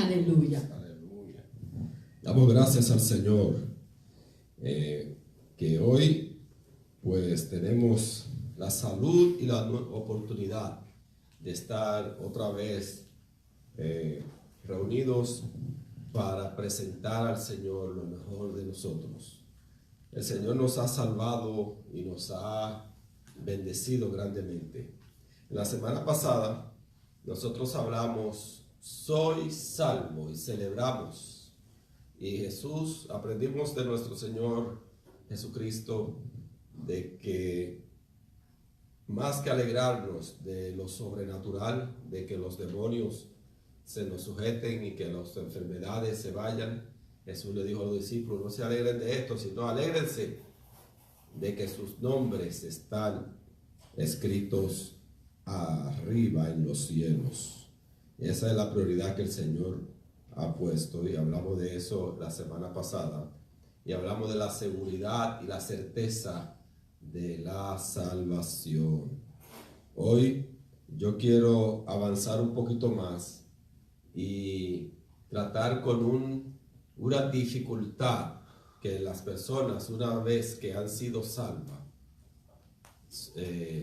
Aleluya. Aleluya. Damos gracias al Señor que hoy pues tenemos la salud y la oportunidad de estar otra vez reunidos para presentar al Señor lo mejor de nosotros. El Señor nos ha salvado y nos ha bendecido grandemente. La semana pasada nosotros hablamos soy salvo y celebramos. Y Jesús, aprendimos de nuestro Señor Jesucristo de que más que alegrarnos de lo sobrenatural, de que los demonios se nos sujeten y que las enfermedades se vayan, Jesús le dijo a los discípulos, no se alegren de esto, sino alégrense de que sus nombres están escritos arriba en los cielos. Esa es la prioridad que el Señor ha puesto y hablamos de eso la semana pasada y hablamos de la seguridad y la certeza de la salvación. Hoy yo quiero avanzar un poquito más y tratar con una dificultad que las personas una vez que han sido salvas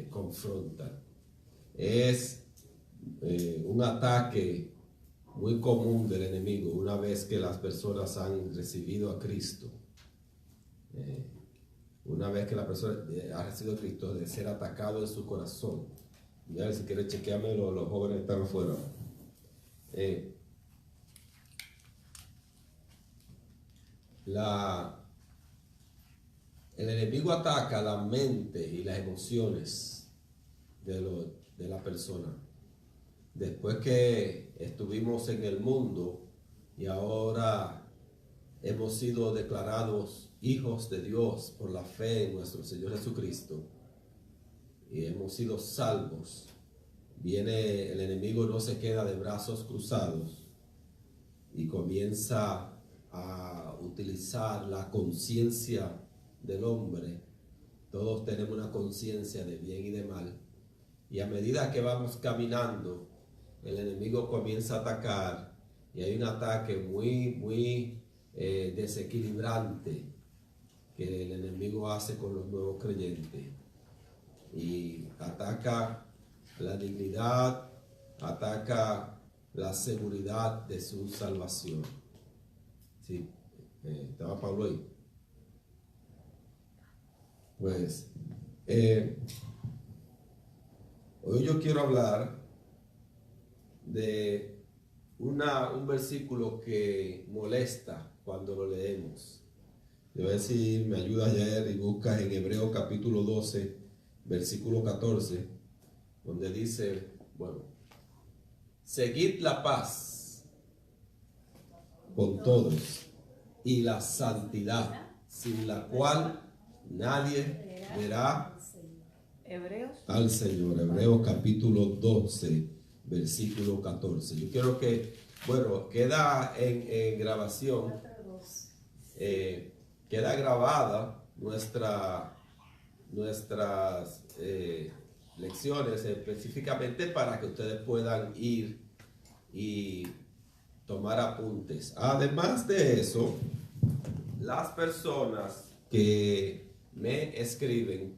confrontan. Es un ataque muy común del enemigo una vez que las personas han recibido a Cristo. Una vez que la persona ha recibido a Cristo, de ser atacado en su corazón. Ya si quieres chequearme, los jóvenes están afuera. El enemigo ataca la mente y las emociones de la persona. Después que estuvimos en el mundo y ahora hemos sido declarados hijos de Dios por la fe en nuestro Señor Jesucristo y hemos sido salvos, viene el enemigo, no se queda de brazos cruzados y comienza a utilizar la conciencia del hombre. Todos tenemos una conciencia de bien y de mal, y a medida que vamos caminando el enemigo comienza a atacar y hay un ataque muy desequilibrante que el enemigo hace con los nuevos creyentes y ataca la dignidad, ataca la seguridad de su salvación. Sí, estaba Pablo ahí. Pues hoy yo quiero hablar de un versículo que molesta cuando lo leemos. Yo voy a decir, me ayudas ayer y buscas en Hebreos capítulo 12, versículo 14, donde dice, bueno, seguid la paz con todos y la santidad, sin la cual nadie verá al Señor. Hebreos capítulo 12, versículo 14. Yo quiero que, bueno, queda en grabación, queda grabada nuestras lecciones específicamente para que ustedes puedan ir y tomar apuntes. Además de eso, las personas que me escriben,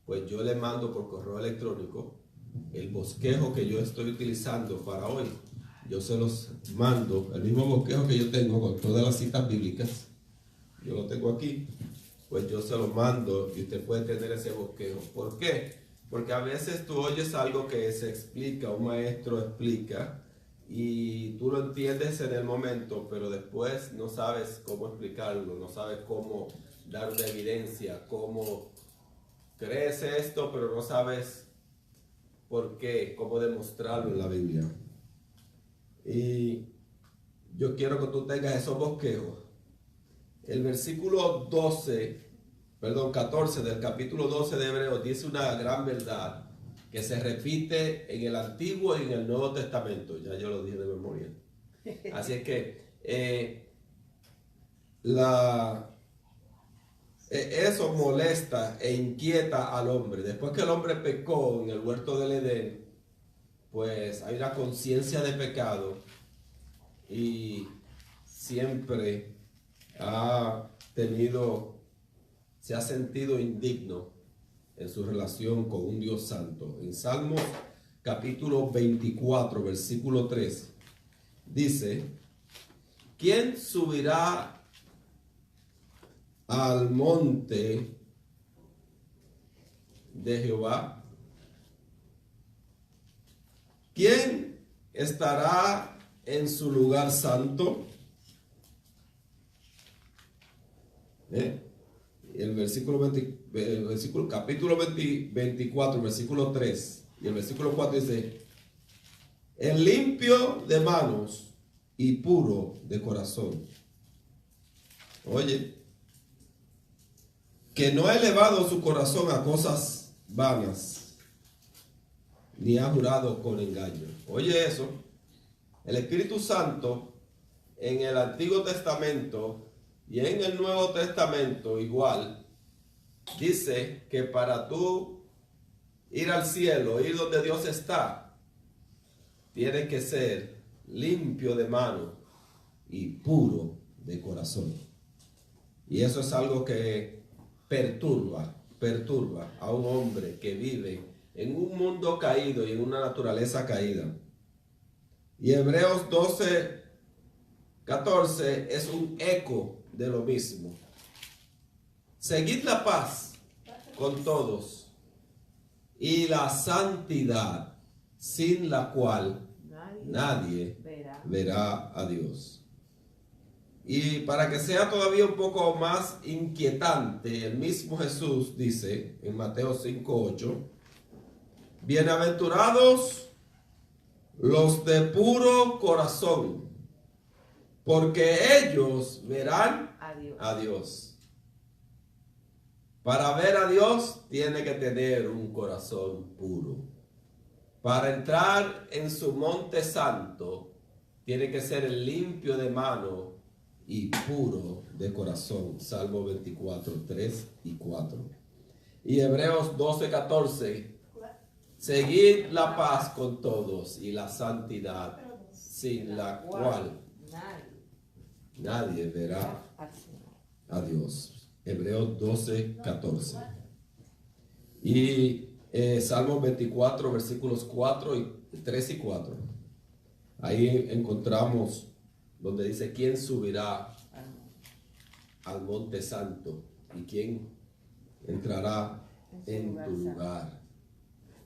pues yo les mando por correo electrónico el bosquejo que yo estoy utilizando para hoy. Yo se los mando, el mismo bosquejo que yo tengo con todas las citas bíblicas, yo lo tengo aquí, pues yo se lo mando y usted puede tener ese bosquejo. ¿Por qué? Porque a veces tú oyes algo que se explica, un maestro explica, y tú lo entiendes en el momento, pero después no sabes cómo explicarlo, no sabes cómo dar una evidencia, cómo crees esto, pero no sabes por qué, cómo demostrarlo en la Biblia. Y yo quiero que tú tengas esos bosquejos. El versículo 14 del capítulo 12 de Hebreos dice una gran verdad que se repite en el Antiguo y en el Nuevo Testamento. Ya yo lo dije de memoria. Así es que eso molesta e inquieta al hombre. Después que el hombre pecó en el huerto del Edén, pues hay una conciencia de pecado y siempre se ha sentido indigno en su relación con un Dios santo. En Salmos capítulo 24, versículo 3, dice: ¿quién subirá al monte de Jehová? ¿Quién estará en su lugar santo? Capítulo 24, versículo 3 y el versículo 4 dice: el limpio de manos y puro de corazón. Oye, que no ha elevado su corazón a cosas vanas, ni ha jurado con engaño. Oye eso, el Espíritu Santo en el Antiguo Testamento y en el Nuevo Testamento igual, dice que para tú ir al cielo, ir donde Dios está, tienes que ser limpio de mano y puro de corazón. Y eso es algo que perturba a un hombre que vive en un mundo caído y en una naturaleza caída. Y Hebreos 12, 14 es un eco de lo mismo. Seguid la paz con todos y la santidad, sin la cual nadie verá a Dios. Y para que sea todavía un poco más inquietante, el mismo Jesús dice en Mateo 5:8: bienaventurados los de puro corazón, porque ellos verán a Dios. Para ver a Dios tiene que tener un corazón puro. Para entrar en su monte santo tiene que ser limpio de mano y puro de corazón. Salmo 24, 3 y 4. Y Hebreos 12, 14. Seguid la paz con todos y la santidad, sin la cual nadie verá a Dios. Hebreos 12, 14. Y Salmos 24, versículos 3 y 4. Ahí encontramos donde dice: ¿quién subirá al monte santo? ¿Y quién entrará en tu lugar?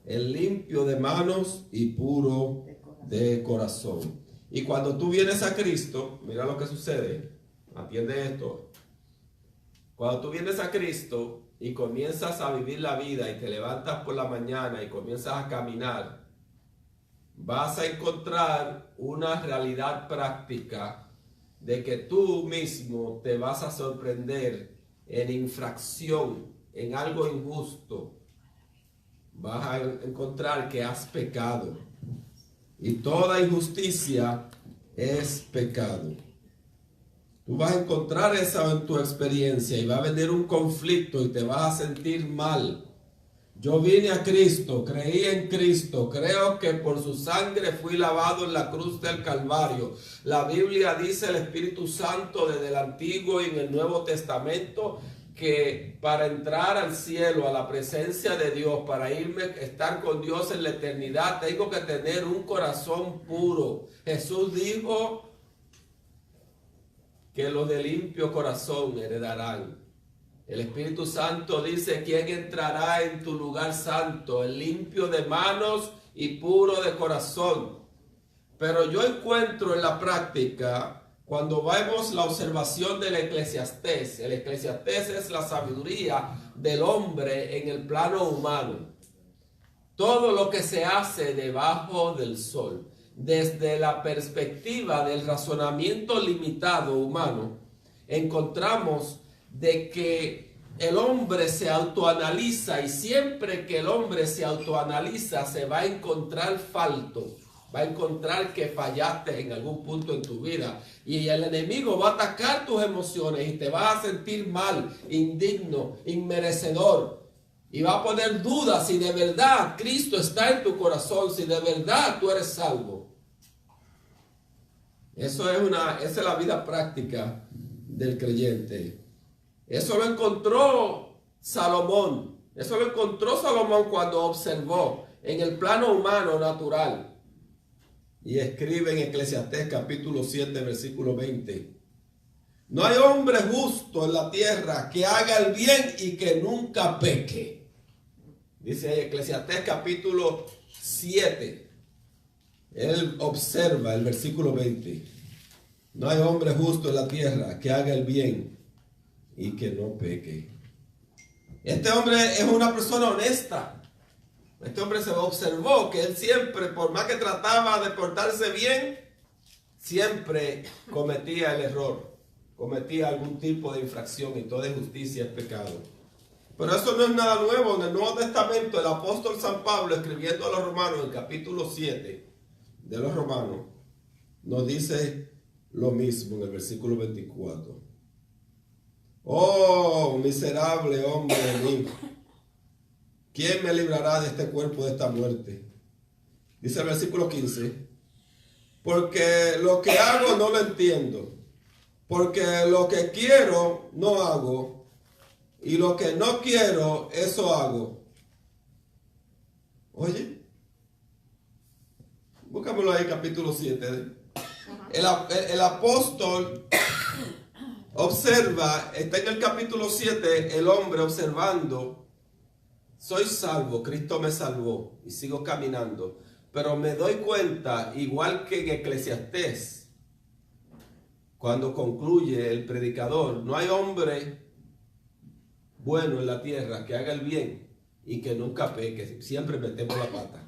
El limpio de manos y puro de corazón. Y cuando tú vienes a Cristo, mira lo que sucede. Atiende esto. Cuando tú vienes a Cristo y comienzas a vivir la vida y te levantas por la mañana y comienzas a caminar, vas a encontrar una realidad práctica de que tú mismo te vas a sorprender en infracción, en algo injusto. Vas a encontrar que has pecado. Y toda injusticia es pecado. Tú vas a encontrar eso en tu experiencia y va a venir un conflicto y te vas a sentir mal. Yo vine a Cristo, creí en Cristo, creo que por su sangre fui lavado en la cruz del Calvario. La Biblia dice, el Espíritu Santo desde el Antiguo y en el Nuevo Testamento, que para entrar al cielo, a la presencia de Dios, para estar con Dios en la eternidad, tengo que tener un corazón puro. Jesús dijo que los de limpio corazón heredarán. El Espíritu Santo dice: ¿quién entrará en tu lugar santo? El limpio de manos y puro de corazón. Pero yo encuentro en la práctica, cuando vemos la observación del Eclesiastés, el Eclesiastés es la sabiduría del hombre en el plano humano. Todo lo que se hace debajo del sol, desde la perspectiva del razonamiento limitado humano, encontramos de que el hombre se autoanaliza, y siempre que el hombre se autoanaliza se va a encontrar falto, va a encontrar que fallaste en algún punto en tu vida, y el enemigo va a atacar tus emociones y te vas a sentir mal, indigno, inmerecedor, y va a poner dudas si de verdad Cristo está en tu corazón, si de verdad tú eres salvo. Esa es la vida práctica del creyente. Eso lo encontró Salomón. Eso lo encontró Salomón cuando observó en el plano humano natural. Y escribe en Eclesiastés capítulo 7, versículo 20. No hay hombre justo en la tierra que haga el bien y que nunca peque. Dice Eclesiastés capítulo 7. Él observa el versículo 20. No hay hombre justo en la tierra que haga el bien y que no peque. Este hombre es una persona honesta. Este hombre se observó que él siempre, por más que trataba de portarse bien, siempre cometía el error, cometía algún tipo de infracción, y toda injusticia es pecado. Pero eso no es nada nuevo. En el Nuevo Testamento, el apóstol San Pablo, escribiendo a los romanos, en el capítulo 7 de los romanos, nos dice lo mismo en el versículo 24. Oh, miserable hombre de mí, ¿quién me librará de este cuerpo, de esta muerte? Dice el versículo 15, porque lo que hago no lo entiendo, porque lo que quiero no hago, y lo que no quiero, eso hago. Oye, búscamelo ahí, capítulo 7. El apóstol observa, está en el capítulo 7, el hombre observando. Soy salvo, Cristo me salvó y sigo caminando. Pero me doy cuenta, igual que en Eclesiastés, cuando concluye el predicador, no hay hombre bueno en la tierra que haga el bien y que nunca peque. Siempre metemos la pata.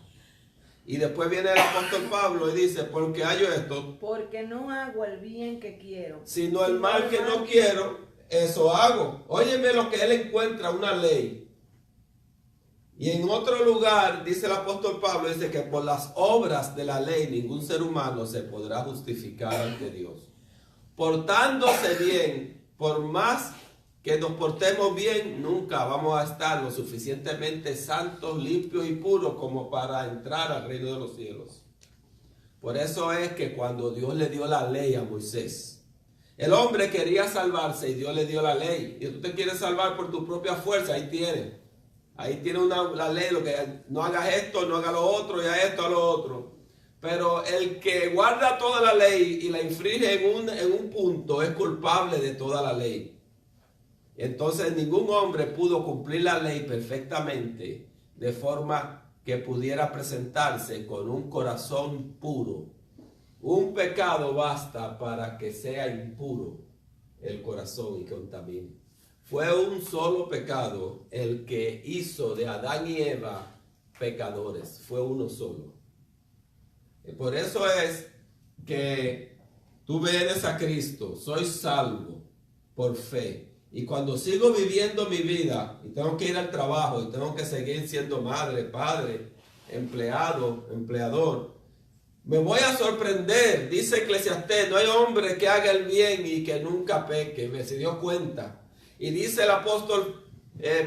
Y después viene el apóstol Pablo y dice, ¿por qué hallo esto? Porque no hago el bien que quiero, sino el mal que no quiero, eso hago. Óyeme lo que él encuentra, una ley. Y en otro lugar, dice el apóstol Pablo, dice que por las obras de la ley ningún ser humano se podrá justificar ante Dios. Portándose bien, por más que nos portemos bien, nunca vamos a estar lo suficientemente santos, limpios y puros como para entrar al reino de los cielos. Por eso es que cuando Dios le dio la ley a Moisés, el hombre quería salvarse y Dios le dio la ley. Y tú te quieres salvar por tu propia fuerza, ahí tienes. Ahí tiene la ley, lo que no hagas esto, no hagas lo otro, y a esto, a lo otro. Pero el que guarda toda la ley y la infringe en un punto es culpable de toda la ley. Entonces ningún hombre pudo cumplir la ley perfectamente de forma que pudiera presentarse con un corazón puro. Un pecado basta para que sea impuro el corazón y contamine. Fue un solo pecado el que hizo de Adán y Eva pecadores. Fue uno solo. Y por eso es que tú vienes a Cristo, soy salvo por fe. Y cuando sigo viviendo mi vida y tengo que ir al trabajo y tengo que seguir siendo madre, padre, empleado, empleador, me voy a sorprender. Dice Eclesiastés, no hay hombre que haga el bien y que nunca peque. Se dio cuenta. Y dice el apóstol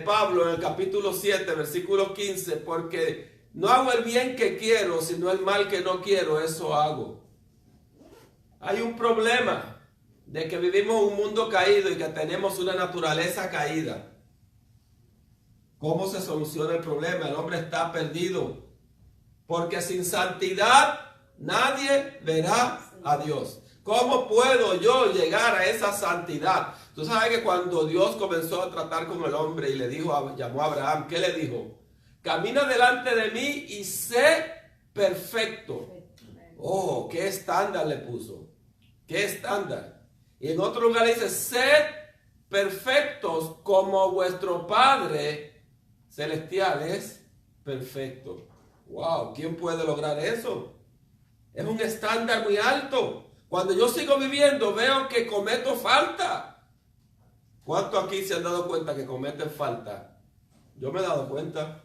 Pablo en el capítulo 7, versículo 15, porque no hago el bien que quiero, sino el mal que no quiero, eso hago. Hay un problema de que vivimos un mundo caído y que tenemos una naturaleza caída. ¿Cómo se soluciona el problema? El hombre está perdido. Porque sin santidad nadie verá a Dios. ¿Cómo puedo yo llegar a esa santidad? Tú sabes que cuando Dios comenzó a tratar con el hombre y le dijo, llamó a Abraham, ¿qué le dijo? Camina delante de mí y sé perfecto. Oh, qué estándar le puso. ¿Qué estándar? Y en otro lugar dice, sed perfectos como vuestro Padre celestial es perfecto. Wow, ¿quién puede lograr eso? Es un estándar muy alto. Cuando yo sigo viviendo, veo que cometo falta. ¿Cuántos aquí se han dado cuenta que cometen falta? Yo me he dado cuenta.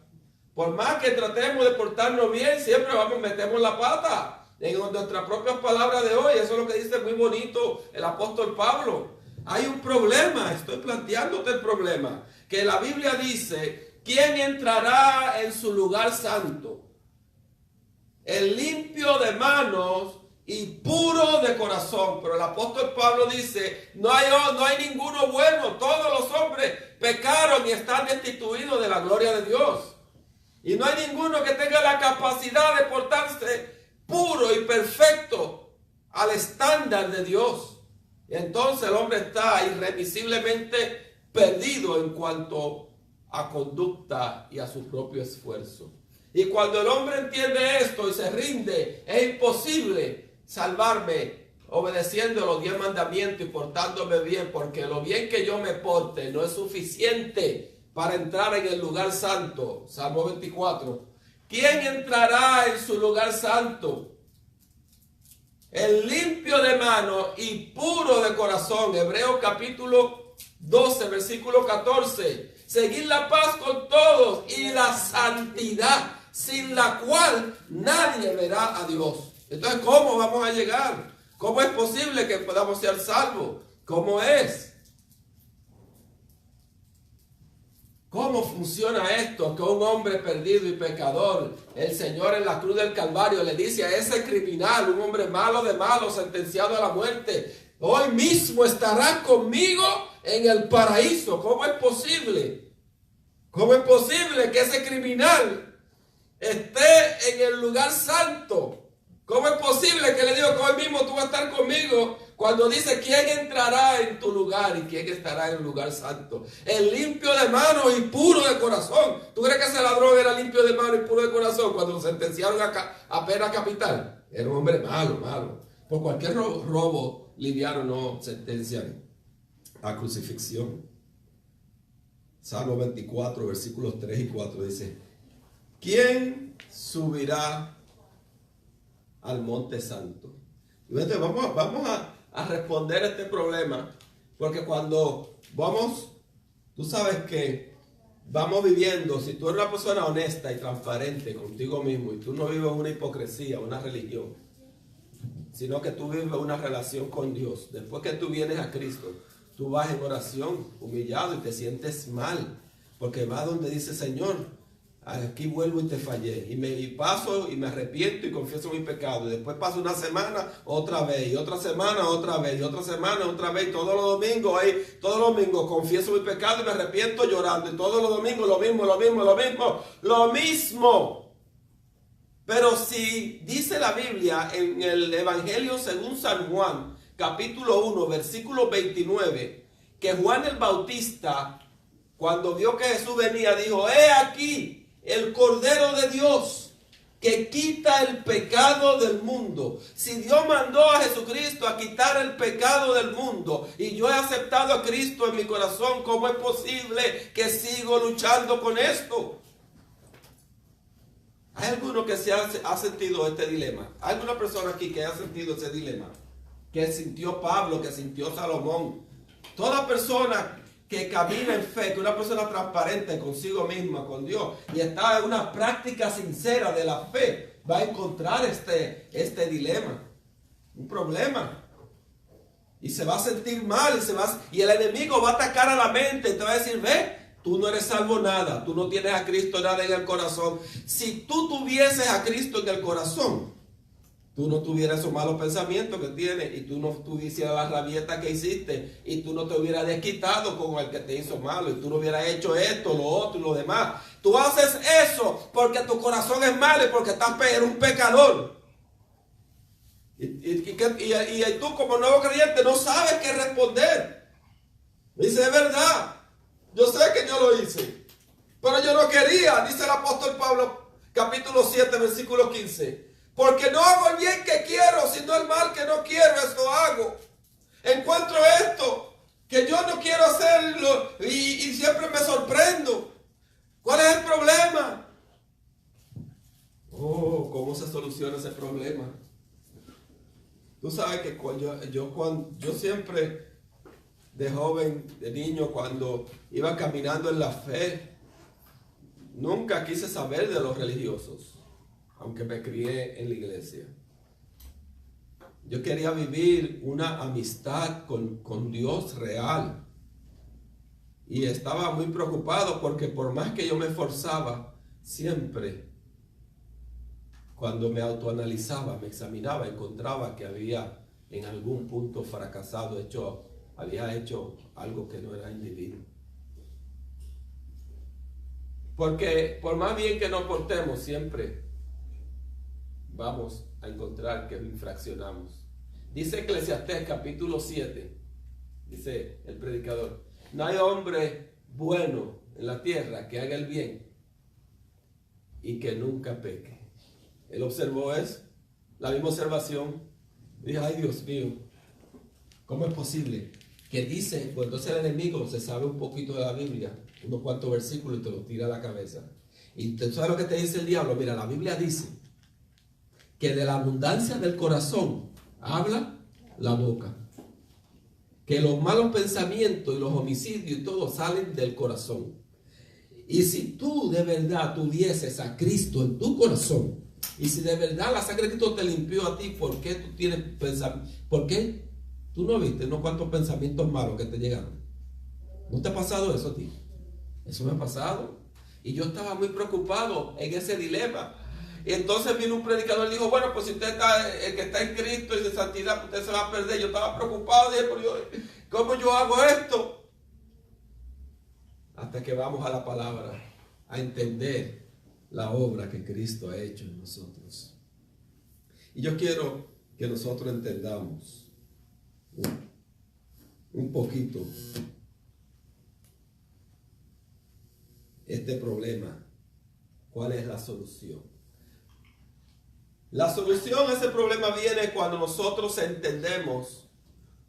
Por más que tratemos de portarnos bien, siempre metemos la pata. En nuestras propias palabras de hoy, eso es lo que dice muy bonito el apóstol Pablo. Hay un problema, estoy planteándote el problema. Que la Biblia dice, ¿quién entrará en su lugar santo? El limpio de manos y puro de corazón. Pero el apóstol Pablo dice, no hay ninguno bueno, todos los hombres pecaron y están destituidos de la gloria de Dios. Y no hay ninguno que tenga la capacidad de portarse puro y perfecto al estándar de Dios. Y entonces el hombre está irremisiblemente perdido en cuanto a conducta y a su propio esfuerzo. Y cuando el hombre entiende esto y se rinde, es imposible salvarme obedeciendo los 10 mandamientos y portándome bien, porque lo bien que yo me porte no es suficiente para entrar en el lugar santo. Salmo 24. ¿Quién entrará en su lugar santo? El limpio de mano y puro de corazón. Hebreos capítulo 12, versículo 14. Seguir la paz con todos y la santidad, sin la cual nadie verá a Dios. Entonces, ¿cómo vamos a llegar? ¿Cómo es posible que podamos ser salvos? ¿Cómo es? ¿Cómo funciona esto? Que un hombre perdido y pecador, el Señor en la cruz del Calvario le dice a ese criminal, un hombre malo de malo, sentenciado a la muerte, hoy mismo estarás conmigo en el paraíso. ¿Cómo es posible? ¿Cómo es posible que ese criminal esté en el lugar santo? ¿Cómo es posible que le digo que hoy mismo tú vas a estar conmigo? Cuando dice, ¿quién entrará en tu lugar y quién estará en el lugar santo? El limpio de manos y puro de corazón. ¿Tú crees que ese ladrón era limpio de manos y puro de corazón cuando lo sentenciaron a pena capital? Era un hombre malo. Por cualquier robo liviano no sentencian a crucifixión. Salmo 24, versículos 3 y 4 dice, ¿quién subirá al monte santo? Y entonces vamos a responder a este problema, porque cuando tú sabes que vamos viviendo, si tú eres una persona honesta y transparente contigo mismo, y tú no vives una hipocresía, una religión, sino que tú vives una relación con Dios, después que tú vienes a Cristo, tú vas en oración, humillado, y te sientes mal, porque vas donde dice, Señor, aquí vuelvo y te fallé, y paso y me arrepiento y confieso mi pecado, y después paso una semana otra vez, y otra semana otra vez, y otra semana otra vez, y todos los domingos confieso mi pecado y me arrepiento llorando, y todos los domingos lo mismo. Pero si dice la Biblia en el Evangelio según San Juan, capítulo 1, versículo 29, que Juan el Bautista, cuando vio que Jesús venía, dijo, he aquí el Cordero de Dios que quita el pecado del mundo. Si Dios mandó a Jesucristo a quitar el pecado del mundo y yo he aceptado a Cristo en mi corazón, ¿cómo es posible que sigo luchando con esto? ¿Hay alguno que ha sentido este dilema? ¿Hay alguna persona aquí que ha sentido ese dilema? Que sintió Pablo, que sintió Salomón. Toda persona que camina en fe, que una persona transparente consigo misma, con Dios, y está en una práctica sincera de la fe, va a encontrar este dilema, un problema. Y se va a sentir mal, y el enemigo va a atacar a la mente, y te va a decir, ve, tú no eres salvo nada, tú no tienes a Cristo nada en el corazón. Si tú tuvieses a Cristo en el corazón, tú no tuvieras esos malos pensamientos que tienes, y tú no tuvieras la rabieta que hiciste, y tú no te hubieras desquitado con el que te hizo malo, y tú no hubieras hecho esto, lo otro y lo demás. Tú haces eso porque tu corazón es malo y porque eres un pecador. Y tú como nuevo creyente no sabes qué responder. Dice, es verdad, yo sé que yo lo hice, pero yo no quería, dice el apóstol Pablo, capítulo 7, versículo 15. Porque no hago el bien que quiero, sino el mal que no quiero, esto hago. Encuentro esto, que yo no quiero hacerlo, y siempre me sorprendo. ¿Cuál es el problema? ¿Cómo se soluciona ese problema? Tú sabes que yo siempre, de joven, de niño, cuando iba caminando en la fe, nunca quise saber de los religiosos, aunque me crié en la iglesia. Yo quería vivir una amistad con Dios real. Y estaba muy preocupado porque por más que yo me esforzaba, siempre cuando me autoanalizaba, me examinaba, encontraba que había en algún punto fracasado, había hecho algo que no era individuo. Porque por más bien que nos portemos, siempre vamos a encontrar que infraccionamos. Dice Eclesiastés capítulo 7, dice el predicador, no hay hombre bueno en la tierra que haga el bien y que nunca peque. Él observó eso, la misma observación, dijo, ay Dios mío, ¿cómo es posible? Que dice, pues entonces el enemigo se sabe un poquito de la Biblia, unos cuantos versículos y te los tira a la cabeza. Y tú sabes lo que te dice el diablo. Mira, la Biblia dice que de la abundancia del corazón habla la boca. Que los malos pensamientos y los homicidios y todo salen del corazón. Y si tú de verdad tuvieses a Cristo en tu corazón, y si de verdad la sangre de Cristo te limpió a ti, ¿por qué tú tienes pensamientos? ¿Por qué? Tú no viste unos cuantos pensamientos malos que te llegaron. ¿No te ha pasado eso a ti? Eso me ha pasado. Y yo estaba muy preocupado en ese dilema. Y entonces vino un predicador y dijo, bueno, pues si usted está, el que está en Cristo y de santidad, pues usted se va a perder. Yo estaba preocupado, dije, ¿cómo yo hago esto? Hasta que vamos a la palabra, a entender la obra que Cristo ha hecho en nosotros. Y yo quiero que nosotros entendamos un poquito este problema. ¿Cuál es la solución? La solución a ese problema viene cuando nosotros entendemos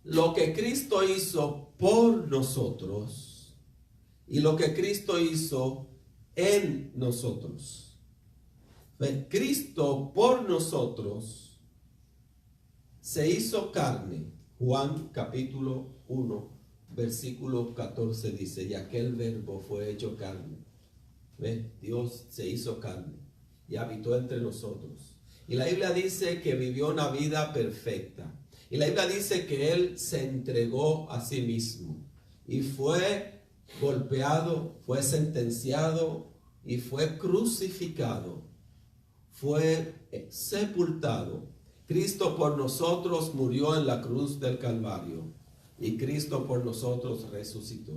lo que Cristo hizo por nosotros y lo que Cristo hizo en nosotros. Cristo por nosotros se hizo carne. Juan capítulo 1, versículo 14 dice, y aquel verbo fue hecho carne. Dios se hizo carne y habitó entre nosotros. Y la Biblia dice que vivió una vida perfecta. Y la Biblia dice que Él se entregó a sí mismo. Y fue golpeado, fue sentenciado y fue crucificado. Fue sepultado. Cristo por nosotros murió en la cruz del Calvario. Y Cristo por nosotros resucitó.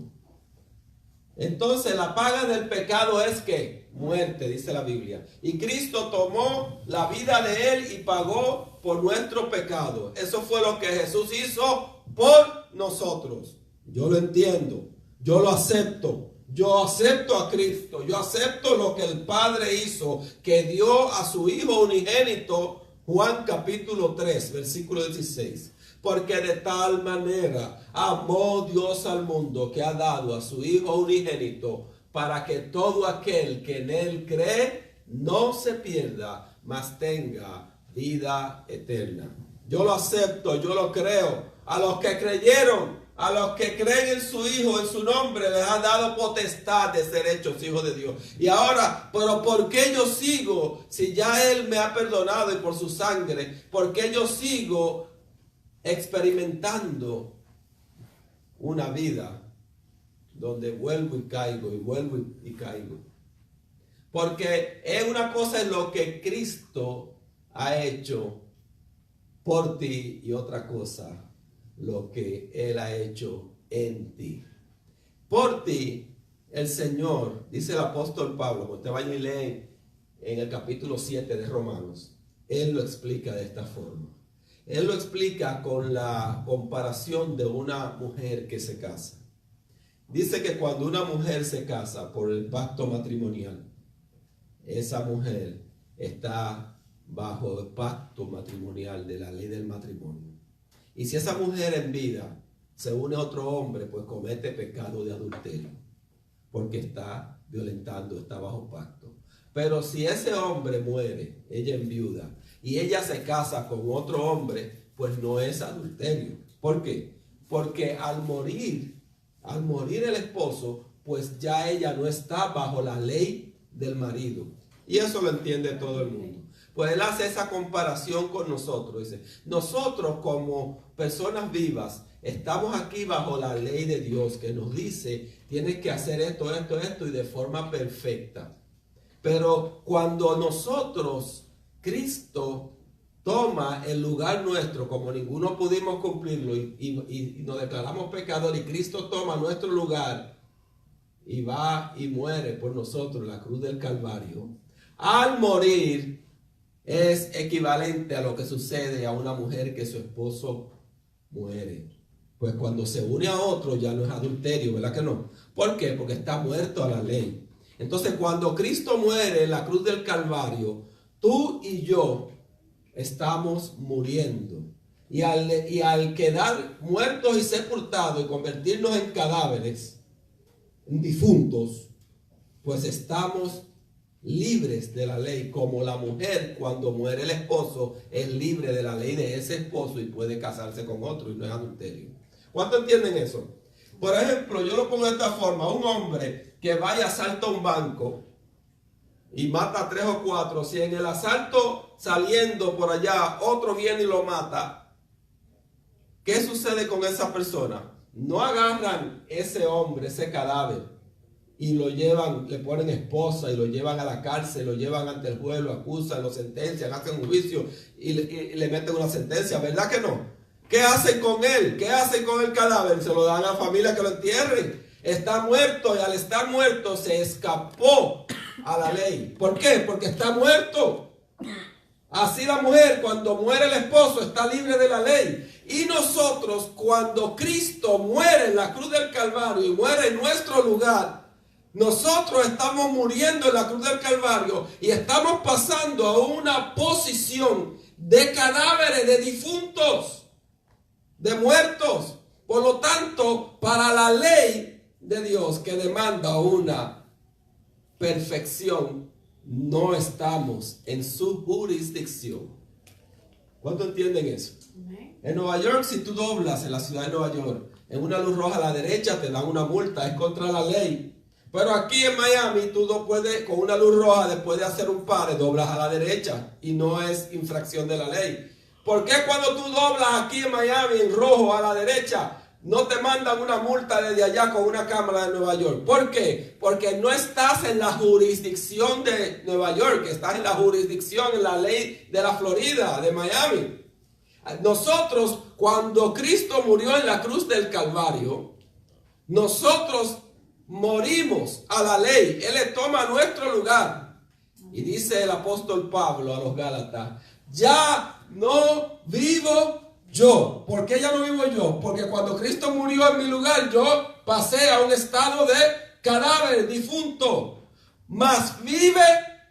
Entonces la paga del pecado es que muerte, dice la Biblia. Y Cristo tomó la vida de Él y pagó por nuestro pecado. Eso fue lo que Jesús hizo por nosotros. Yo lo entiendo, yo lo acepto. Yo acepto a Cristo, yo acepto lo que el Padre hizo, que dio a su Hijo unigénito, Juan capítulo 3, versículo 16. Porque de tal manera amó Dios al mundo que ha dado a su Hijo unigénito para que todo aquel que en Él cree no se pierda, mas tenga vida eterna. Yo lo acepto, yo lo creo. A los que creyeron, a los que creen en su Hijo, en su nombre, les ha dado potestad de ser hechos hijos de Dios. Y ahora, pero ¿por qué yo sigo? Si ya Él me ha perdonado y por su sangre, ¿por qué yo sigo experimentando una vida donde vuelvo y caigo y vuelvo y caigo? Porque es una cosa en lo que Cristo ha hecho por ti y otra cosa lo que Él ha hecho en ti. Por ti, el Señor, dice el apóstol Pablo, cuando usted vaya y lee en el capítulo 7 de Romanos, Él lo explica de esta forma. Él lo explica con la comparación de una mujer que se casa. Dice que cuando una mujer se casa por el pacto matrimonial, esa mujer está bajo el pacto matrimonial de la ley del matrimonio. Y si esa mujer en vida se une a otro hombre, pues comete pecado de adulterio, porque está violentando, está bajo pacto. Pero si ese hombre muere, ella enviuda, y ella se casa con otro hombre, pues no es adulterio. ¿Por qué? Porque al morir el esposo, pues ya ella no está bajo la ley del marido. Y eso lo entiende todo el mundo. Pues él hace esa comparación con nosotros. Dice, nosotros como personas vivas estamos aquí bajo la ley de Dios que nos dice, tienes que hacer esto, esto, esto y de forma perfecta. Pero cuando nosotros Cristo toma el lugar nuestro, como ninguno pudimos cumplirlo y nos declaramos pecadores, y Cristo toma nuestro lugar y va y muere por nosotros en la cruz del Calvario. Al morir es equivalente a lo que sucede a una mujer que su esposo muere. Pues cuando se une a otro ya no es adulterio, ¿verdad que no? ¿Por qué? Porque está muerto a la ley. Entonces cuando Cristo muere en la cruz del Calvario, tú y yo estamos muriendo. Y al quedar muertos y sepultados y convertirnos en cadáveres, en difuntos, pues estamos libres de la ley, como la mujer cuando muere el esposo es libre de la ley de ese esposo y puede casarse con otro y no es adulterio. ¿Cuánto entienden eso? Por ejemplo, yo lo pongo de esta forma: un hombre que vaya, asalta un banco y mata a 3 o 4, si en el asalto saliendo por allá otro viene y lo mata, ¿qué sucede con esa persona? No agarran ese hombre, ese cadáver, y lo llevan, le ponen esposa y lo llevan a la cárcel, lo llevan ante el juez, lo acusan, lo sentencian, hacen un juicio y le meten una sentencia, ¿verdad que no? ¿Qué hacen con él? ¿Qué hacen con el cadáver? Se lo dan a la familia que lo entierren. Está muerto, y al estar muerto se escapó a la ley. ¿Por qué? Porque está muerto. Así la mujer, cuando muere el esposo, está libre de la ley. Y nosotros, cuando Cristo muere en la cruz del Calvario y muere en nuestro lugar, nosotros estamos muriendo en la cruz del Calvario y estamos pasando a una posición de cadáveres, de difuntos, de muertos. Por lo tanto, para la ley de Dios, que demanda una perfección, no estamos en su jurisdicción. ¿Cuánto entienden eso? En Nueva York, si tú doblas en la ciudad de Nueva York, en una luz roja a la derecha te dan una multa, es contra la ley. Pero aquí en Miami tú no puedes, con una luz roja, después de hacer un pare, doblas a la derecha y no es infracción de la ley. ¿Por qué cuando tú doblas aquí en Miami en rojo a la derecha no te mandan una multa desde allá con una cámara de Nueva York? ¿Por qué? Porque no estás en la jurisdicción de Nueva York, estás en la jurisdicción, en la ley de la Florida, de Miami. Nosotros, cuando Cristo murió en la cruz del Calvario, nosotros morimos a la ley. Él le toma nuestro lugar. Y dice el apóstol Pablo a los Gálatas: ya no vivo yo. ¿Por qué ya no vivo yo? Porque cuando Cristo murió en mi lugar, yo pasé a un estado de cadáver, difunto. Mas vive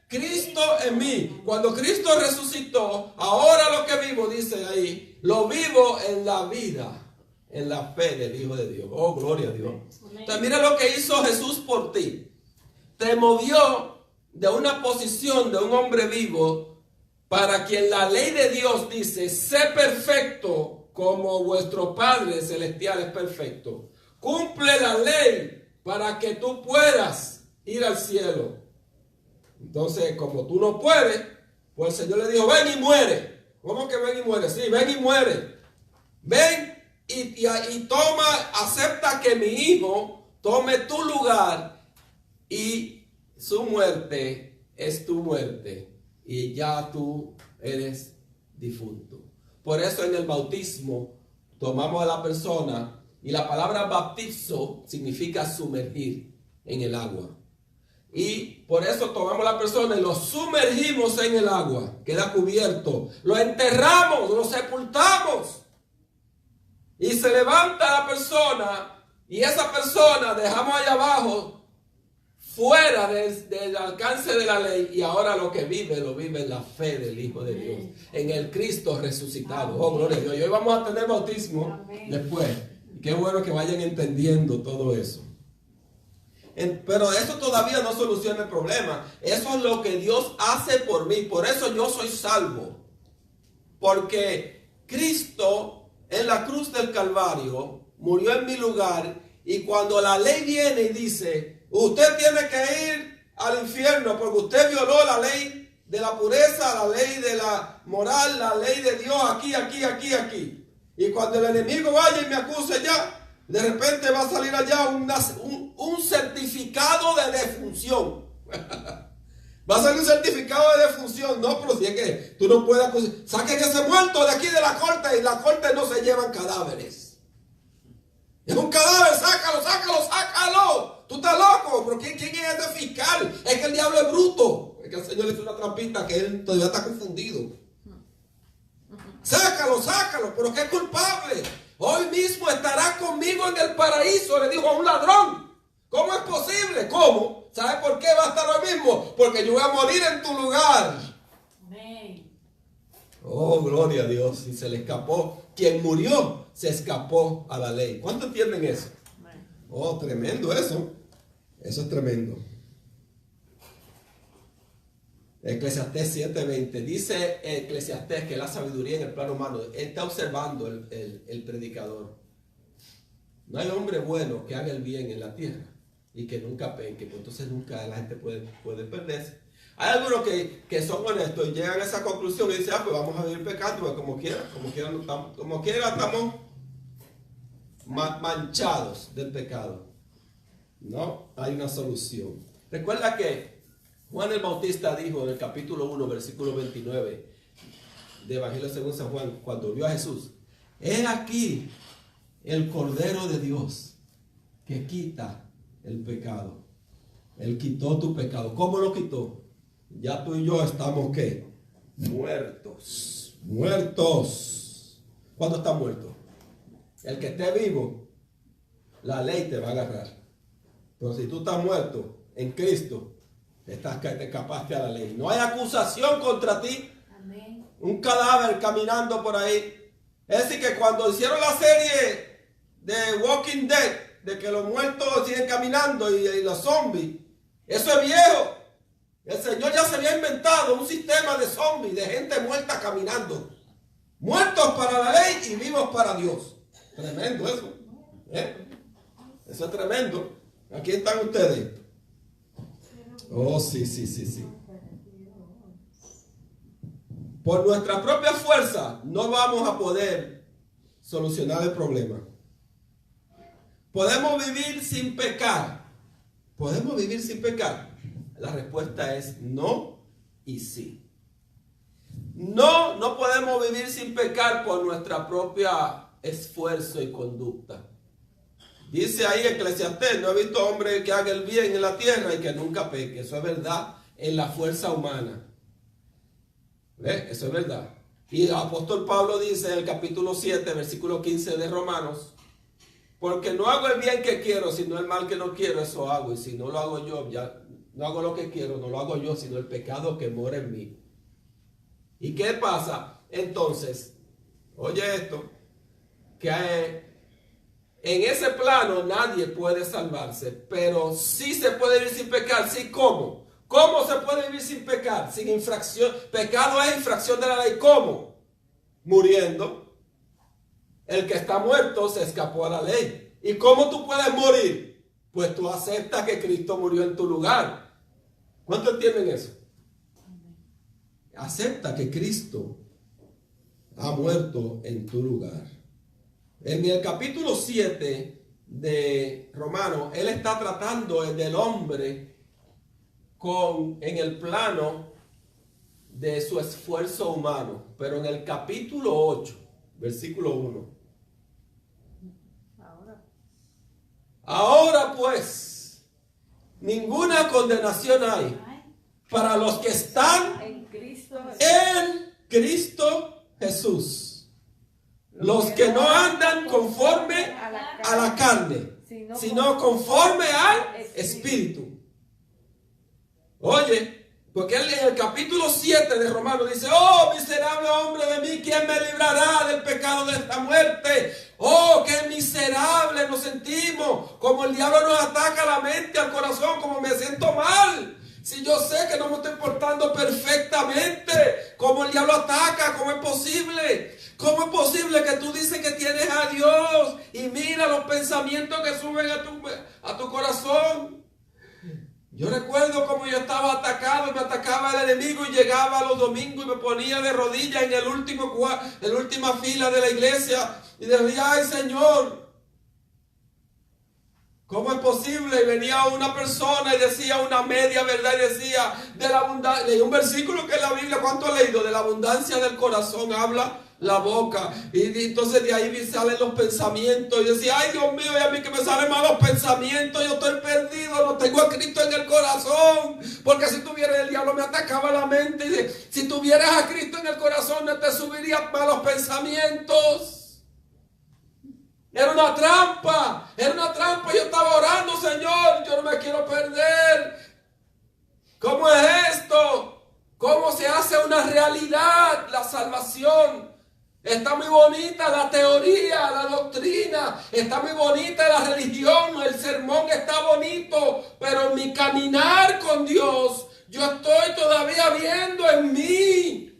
Cristo en mí. Cuando Cristo resucitó, ahora lo que vivo, dice ahí, lo vivo en la vida, en la fe del Hijo de Dios. Oh, gloria a Dios. Entonces mira lo que hizo Jesús por ti. Te movió de una posición de un hombre vivo, para quien la ley de Dios dice: sé perfecto como vuestro Padre Celestial es perfecto. Cumple la ley para que tú puedas ir al cielo. Entonces, como tú no puedes, pues el Señor le dijo: ven y muere. ¿Cómo que ven y muere? Sí, ven y muere. Ven y toma, acepta que mi hijo tome tu lugar, y su muerte es tu muerte. Y ya tú eres difunto. Por eso en el bautismo tomamos a la persona, y la palabra bautizo significa sumergir en el agua. Y por eso tomamos a la persona y lo sumergimos en el agua. Queda cubierto. Lo enterramos, lo sepultamos. Y se levanta la persona, y esa persona dejamos allá abajo, fuera del alcance de la ley, y ahora lo que vive, lo vive en la fe del Hijo de Dios, en el Cristo resucitado. Oh, gloria a Dios. Y hoy vamos a tener bautismo después. Qué bueno que vayan entendiendo todo eso. Pero eso todavía no soluciona el problema. Eso es lo que Dios hace por mí. Por eso yo soy salvo. Porque Cristo en la cruz del Calvario murió en mi lugar, y cuando la ley viene y dice: usted tiene que ir al infierno porque usted violó la ley de la pureza, la ley de la moral, la ley de Dios, aquí. Y cuando el enemigo vaya y me acuse ya, de repente va a salir allá un certificado de defunción. Va a salir un certificado de defunción. No, pero si es que tú no puedes acusar. Saquen ese muerto de aquí de la corte. Y la corte no se llevan cadáveres. Es un cadáver, sácalo, sácalo, sácalo. Tú estás loco. ¿Pero quién es ese fiscal? Es que el diablo es bruto. Es que el Señor le hizo una trampita que él todavía está confundido. Sácalo, sácalo. Pero ¿qué culpable? Hoy mismo estará conmigo en el paraíso. Le dijo a un ladrón. ¿Cómo es posible? ¿Cómo? ¿Sabe por qué va a estar lo mismo? Porque yo voy a morir en tu lugar. Amén. Oh, gloria a Dios. Y se le escapó. Quien murió se escapó a la ley. ¿Cuánto entienden eso? Amén. Oh, tremendo eso. Eso es tremendo. Eclesiastés 7:20. Dice Eclesiastés que la sabiduría en el plano humano. Él está observando el predicador. No hay hombre bueno que haga el bien en la tierra y que nunca peque, pues entonces nunca la gente puede perderse. Hay algunos que son honestos y llegan a esa conclusión y dicen, pues vamos a vivir pecando, pues como quiera estamos manchados del pecado. No, hay una solución. Recuerda que Juan el Bautista dijo en el capítulo 1, versículo 29 de Evangelio según San Juan, cuando vio a Jesús, he aquí el Cordero de Dios que quita el pecado. Él quitó tu pecado. ¿Cómo lo quitó? Ya tú y yo estamos ¿qué? Muertos. Muertos. ¿Cuándo estás muerto? El que esté vivo, la ley te va a agarrar. Pero si tú estás muerto en Cristo, te escapaste a la ley. No hay acusación contra ti. Amén. Un cadáver caminando por ahí. Es decir, que cuando hicieron la serie de Walking Dead, de que los muertos siguen caminando y los zombies, eso es viejo. El Señor ya se había inventado un sistema de zombies, de gente muerta caminando. Muertos para la ley y vivos para Dios. Tremendo eso. Eso es tremendo. Aquí están ustedes. Oh, sí. Por nuestra propia fuerza no vamos a poder solucionar el problema. ¿Podemos vivir sin pecar? ¿Podemos vivir sin pecar? La respuesta es no y sí. No podemos vivir sin pecar por nuestra propia esfuerzo y conducta. Dice ahí Eclesiastés, no he visto hombre que haga el bien en la tierra y que nunca peque. Eso es verdad en la fuerza humana. ¿Ves? Eso es verdad. Y el apóstol Pablo dice en el capítulo 7, versículo 15 de Romanos, porque no hago el bien que quiero, sino el mal que no quiero, eso hago. Y si no lo hago yo, ya no hago lo que quiero, no lo hago yo, sino el pecado que mora en mí. ¿Y qué pasa? Entonces, oye esto, que en ese plano nadie puede salvarse, pero sí se puede vivir sin pecar. ¿Sí? ¿Cómo? ¿Cómo se puede vivir sin pecar? Sin infracción. Pecado es infracción de la ley. ¿Cómo? Muriendo. El que está muerto se escapó a la ley. ¿Y cómo tú puedes morir? Pues tú aceptas que Cristo murió en tu lugar. ¿Cuántos entienden eso? Acepta que Cristo ha muerto en tu lugar. En el capítulo 7 de Romanos, él está tratando del hombre en el plano de su esfuerzo humano. Pero en el capítulo 8, versículo 1. Ahora pues, ninguna condenación hay para los que están en Cristo Jesús. Los que no andan conforme a la carne, sino conforme al Espíritu. Oye, porque él en el capítulo 7 de Romanos dice, oh miserable hombre de mí, ¿quién me librará del pecado de esta muerte? Oh, qué miserable nos sentimos, como el diablo nos ataca a la mente, al corazón, como me siento mal. Si yo sé que no me estoy portando perfectamente, como el diablo ataca, ¿cómo es posible? ¿Cómo es posible que tú dices que tienes a Dios y mira los pensamientos que suben a tu corazón? Yo recuerdo como yo estaba atacado, me atacaba el enemigo y llegaba los domingos y me ponía de rodillas en la última fila de la iglesia y decía, ay Señor, ¿Cómo es posible? Y venía una persona y decía una media verdad y decía de la abundancia. Leí un versículo que en la Biblia, ¿cuánto ha leído? De la abundancia del corazón habla la boca. Y entonces de ahí salen los pensamientos. Y decía, ay Dios mío, y a mí que me salen malos pensamientos, yo estoy perdido, no tengo a Cristo en el corazón. Porque si tuviera el diablo me atacaba la mente. Y dice, si tuvieras a Cristo en el corazón no te subirían malos pensamientos. Era una trampa, yo estaba orando, Señor, yo no me quiero perder. ¿Cómo es esto? ¿Cómo se hace una realidad la salvación? Está muy bonita la teoría, la doctrina, está muy bonita la religión, el sermón está bonito, pero en mi caminar con Dios, yo estoy todavía viendo en mí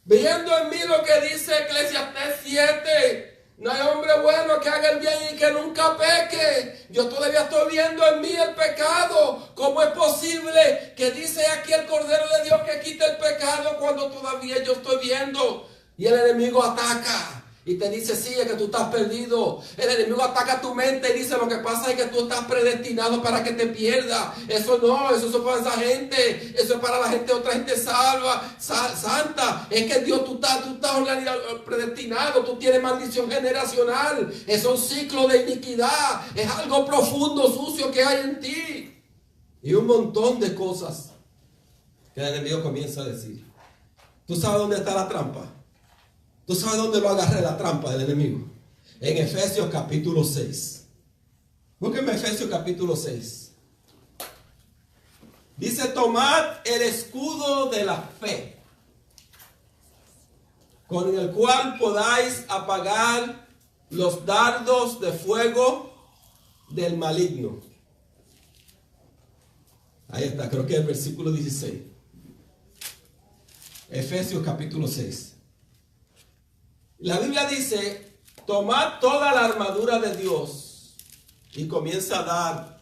lo que dice Eclesiastés 7. No hay hombre bueno que haga el bien y que nunca peque. Yo todavía estoy viendo en mí el pecado. ¿Cómo es posible que dice aquí el Cordero de Dios que quita el pecado cuando todavía yo estoy viendo? Y el enemigo ataca y te dice, sí, es que tú estás perdido. El enemigo ataca tu mente y dice, lo que pasa es que tú estás predestinado para que te pierdas. Eso no, eso es para esa gente. Eso es para la gente, otra gente santa. Es que Dios, tú estás predestinado. Tú tienes maldición generacional. Es un ciclo de iniquidad. Es algo profundo, sucio que hay en ti. Y un montón de cosas que el enemigo comienza a decir. ¿Tú sabes dónde está la trampa? ¿Tú sabes dónde lo agarré la trampa del enemigo? En Efesios capítulo 6. Búsquenme Efesios capítulo 6. Dice, tomad el escudo de la fe, con el cual podáis apagar los dardos de fuego del maligno. Ahí está, creo que es el versículo 16. Efesios capítulo 6. La Biblia dice, tomad toda la armadura de Dios, y comienza a dar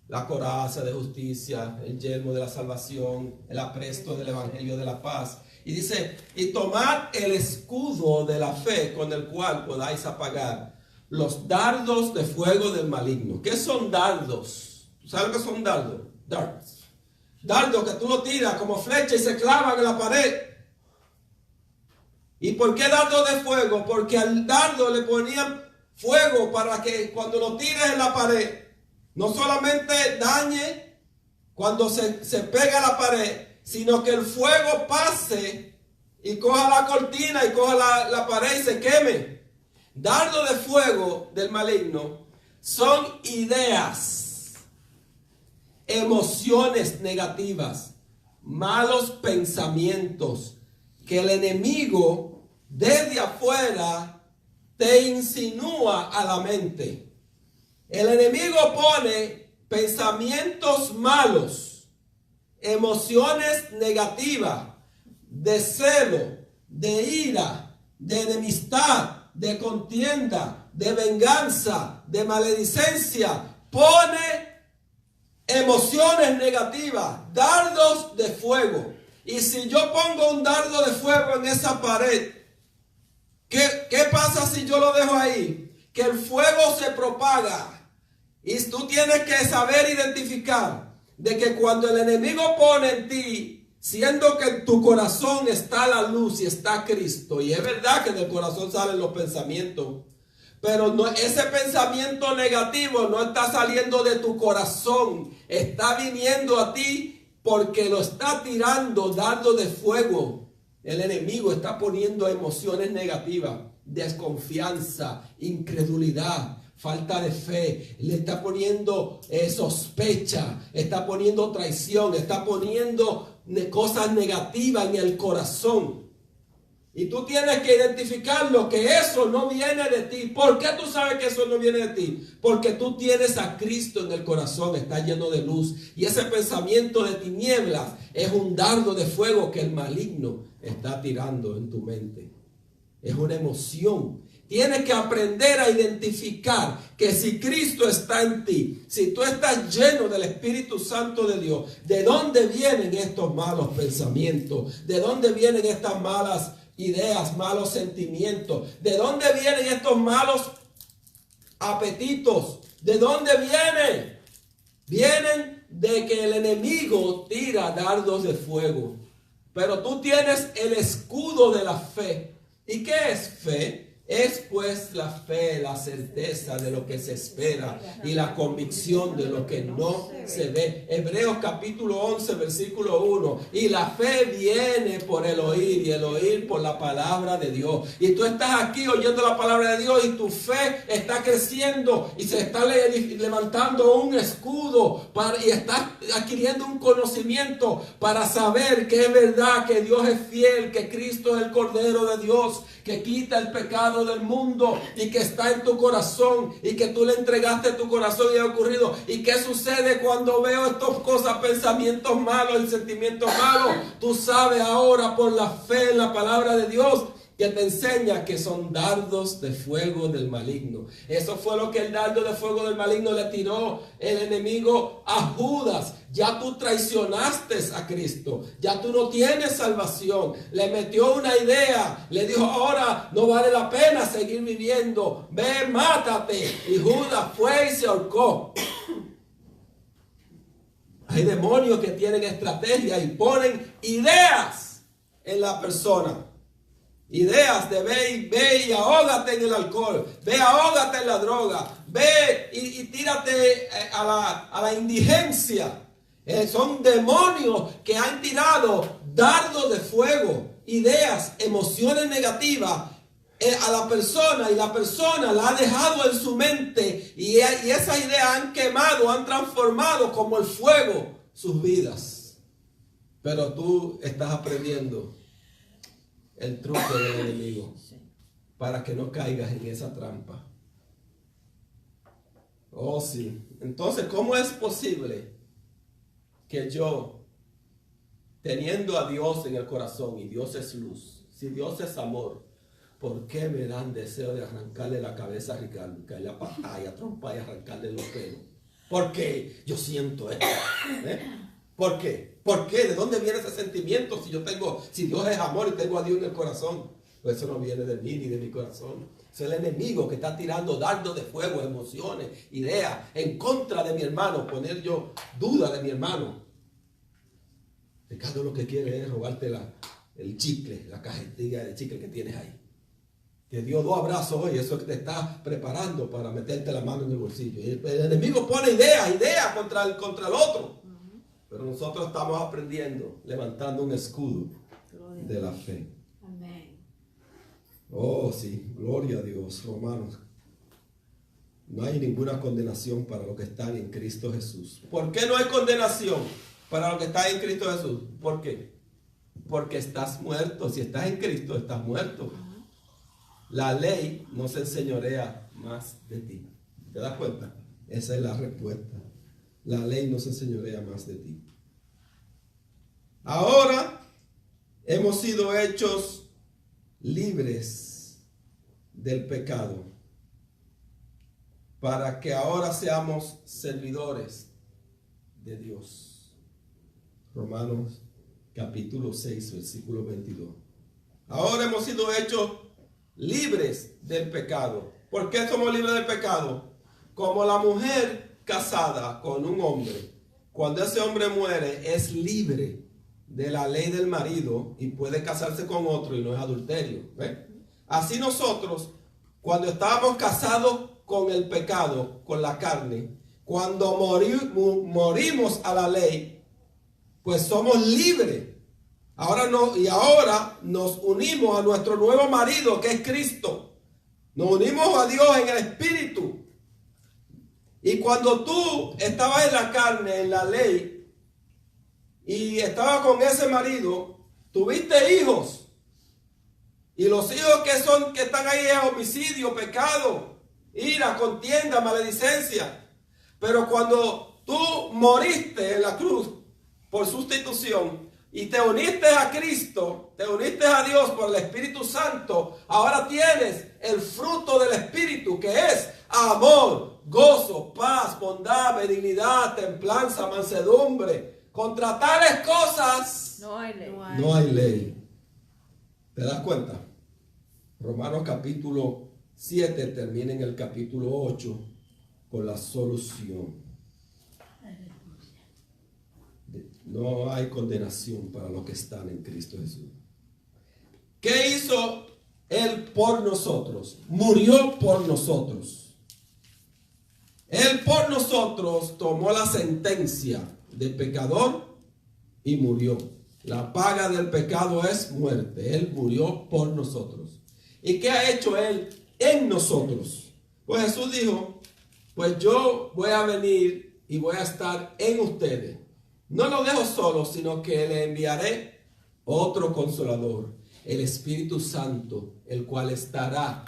la coraza de justicia, el yelmo de la salvación, el apresto del evangelio de la paz. Y dice, y tomad el escudo de la fe con el cual podáis apagar los dardos de fuego del maligno. ¿Qué son dardos? ¿Sabes qué son dardos? Darts. Dardos que tú lo tiras como flecha y se clavan en la pared. ¿Y por qué dardo de fuego? Porque al dardo le ponían fuego para que cuando lo tires en la pared, no solamente dañe cuando se pega a la pared, sino que el fuego pase y coja la cortina y coja la pared y se queme. Dardo de fuego del maligno son ideas, emociones negativas, malos pensamientos que el enemigo desde afuera te insinúa a la mente. El enemigo pone pensamientos malos, emociones negativas, de celo, de ira, de enemistad, de contienda, de venganza, de maledicencia. Pone emociones negativas, dardos de fuego. Y si yo pongo un dardo de fuego en esa pared, ¿qué pasa si yo lo dejo ahí? Que el fuego se propaga. Y tú tienes que saber identificar de que cuando el enemigo pone en ti, siendo que en tu corazón está la luz y está Cristo, y es verdad que del corazón salen los pensamientos, pero no, ese pensamiento negativo no está saliendo de tu corazón, está viniendo a ti porque lo está tirando dardo de fuego. El enemigo está poniendo emociones negativas, desconfianza, incredulidad, falta de fe. Le está poniendo sospecha, está poniendo traición, está poniendo cosas negativas en el corazón. Y tú tienes que identificarlo, que eso no viene de ti. ¿Por qué tú sabes que eso no viene de ti? Porque tú tienes a Cristo en el corazón, está lleno de luz. Y ese pensamiento de tinieblas es un dardo de fuego que el maligno está tirando en tu mente. Es una emoción. Tienes que aprender a identificar que si Cristo está en ti, si tú estás lleno del Espíritu Santo de Dios, ¿de dónde vienen estos malos pensamientos? ¿De dónde vienen estas malas ideas, malos sentimientos? ¿De dónde vienen estos malos apetitos. ¿De dónde vienen? Vienen de que el enemigo tira dardos de fuego. Pero tú tienes el escudo de la fe. ¿Y qué es fe? Es pues la fe, la certeza de lo que se espera y la convicción de lo que no se ve. Hebreos capítulo 11, versículo 1. Y la fe viene por el oír y el oír por la palabra de Dios. Y tú estás aquí oyendo la palabra de Dios y tu fe está creciendo y se está levantando un escudo y estás adquiriendo un conocimiento para saber que es verdad, que Dios es fiel, que Cristo es el Cordero de Dios, que quita el pecado del mundo y que está en tu corazón y que tú le entregaste tu corazón y ha ocurrido. ¿Y qué sucede cuando veo estas cosas, pensamientos malos y sentimientos malos? Tú sabes ahora por la fe en la palabra de Dios que te enseña que son dardos de fuego del maligno. Eso fue lo que el dardo de fuego del maligno le tiró el enemigo a Judas. Ya tú traicionaste a Cristo, ya tú no tienes salvación. Le metió una idea, le dijo: ahora no vale la pena seguir viviendo, ve, mátate. Y Judas fue y se ahorcó. Hay demonios que tienen estrategia y ponen ideas en la persona. Ideas de ve y ahógate en el alcohol, ve, ahógate en la droga, ve y tírate a la indigencia. Son demonios que han tirado dardos de fuego, ideas, emociones negativas a la persona, y la persona la ha dejado en su mente y esas ideas han quemado, han transformado como el fuego sus vidas. Pero tú estás aprendiendo el truco del enemigo para que no caigas en esa trampa. Oh, sí. Entonces, ¿cómo es posible que yo, teniendo a Dios en el corazón, y Dios es luz, si Dios es amor, ¿por qué me dan deseo de arrancarle la cabeza a Ricardo, que haya patada, trompa y arrancarle los pelos? ¿Por qué yo siento esto? ¿Por qué? ¿Por qué? ¿De dónde viene ese sentimiento si Dios es amor y tengo a Dios en el corazón? Pues eso no viene de mí ni de mi corazón. Es el enemigo que está tirando dardos de fuego, emociones, ideas en contra de mi hermano, poner yo duda de mi hermano. Ricardo lo que quiere es robarte el chicle, la cajetilla de chicle que tienes ahí. Te dio 2 abrazos hoy, eso que te está preparando para meterte la mano en el bolsillo. Y el enemigo pone ideas contra el otro. Pero nosotros estamos aprendiendo, levantando un escudo de la fe. Amén. Oh, sí, gloria a Dios, Romanos. No hay ninguna condenación para los que están en Cristo Jesús. ¿Por qué no hay condenación para los que están en Cristo Jesús? ¿Por qué? Porque estás muerto. Si estás en Cristo, estás muerto. La ley no se enseñorea más de ti. ¿Te das cuenta? Esa es la respuesta. La ley no se enseñorea más de ti. Ahora hemos sido hechos libres del pecado para que ahora seamos servidores de Dios. Romanos capítulo 6, versículo 22. Ahora hemos sido hechos libres del pecado. ¿Por qué somos libres del pecado? Como la mujer casada con un hombre, cuando ese hombre muere, es libre de la ley del marido y puede casarse con otro y no es adulterio. Así nosotros, cuando estábamos casados con el pecado, con la carne, cuando morimos a la ley, pues somos libres. Ahora nos unimos a nuestro nuevo marido, que es Cristo. Nos unimos a Dios en el Espíritu. Y cuando tú estabas en la carne, en la ley, y estabas con ese marido, tuviste hijos. Y los hijos que están ahí es homicidio, pecado, ira, contienda, maledicencia. Pero cuando tú moriste en la cruz por sustitución y te uniste a Cristo, te uniste a Dios por el Espíritu Santo, ahora tienes el fruto del Espíritu, que es amor, gozo, paz, bondad, benignidad, templanza, mansedumbre. Contra tales cosas no hay ley. No hay ley. ¿Te das cuenta? Romanos capítulo 7 termina en el capítulo 8 con la solución. No hay condenación para los que están en Cristo Jesús. ¿Qué hizo Él por nosotros? Murió por nosotros. Él por nosotros tomó la sentencia de pecador y murió. La paga del pecado es muerte. Él murió por nosotros. ¿Y qué ha hecho Él en nosotros? Pues Jesús dijo, pues yo voy a venir y voy a estar en ustedes. No lo dejo solo, sino que le enviaré otro consolador, el Espíritu Santo, el cual estará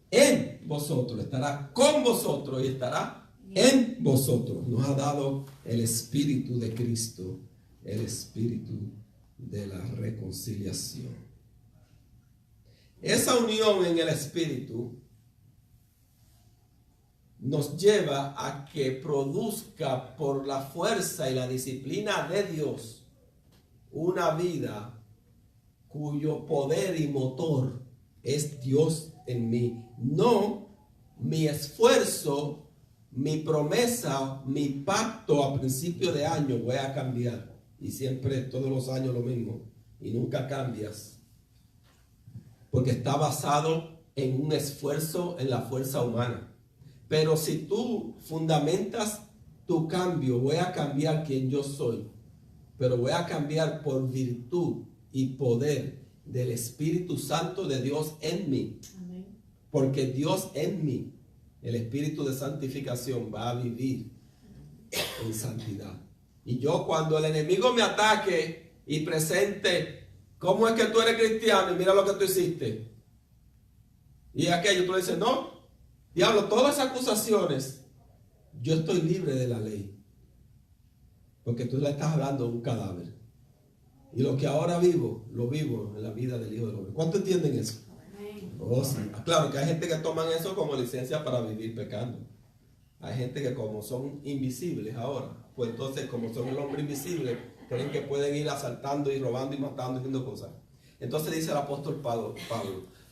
en vosotros, estará con vosotros y estará en vosotros. Nos ha dado el Espíritu de Cristo, el Espíritu de la reconciliación. Esa unión en el Espíritu nos lleva a que produzca por la fuerza y la disciplina de Dios una vida cuyo poder y motor es Dios en mí. No mi esfuerzo, mi promesa, mi pacto a principio de año voy a cambiar. Y siempre, todos los años lo mismo. Y nunca cambias. Porque está basado en un esfuerzo en la fuerza humana. Pero si tú fundamentas tu cambio, voy a cambiar quien yo soy, pero voy a cambiar por virtud y poder del Espíritu Santo de Dios en mí. Amén. Porque Dios en mí, el Espíritu de santificación, va a vivir en santidad. Y yo, cuando el enemigo me ataque y presente, ¿cómo es que tú eres cristiano? Y mira lo que tú hiciste. Y aquello, tú le dices, no. Diablo, todas esas acusaciones, yo estoy libre de la ley. Porque tú le estás hablando a un cadáver. Y lo que ahora vivo, lo vivo en la vida del Hijo del Hombre. ¿Cuántos entienden eso? Oh, sí. Claro que hay gente que toman eso como licencia para vivir pecando. Hay gente que como son invisibles ahora, pues entonces como son el hombre invisible, creen que pueden ir asaltando y robando y matando y haciendo cosas. Entonces dice el apóstol Pablo,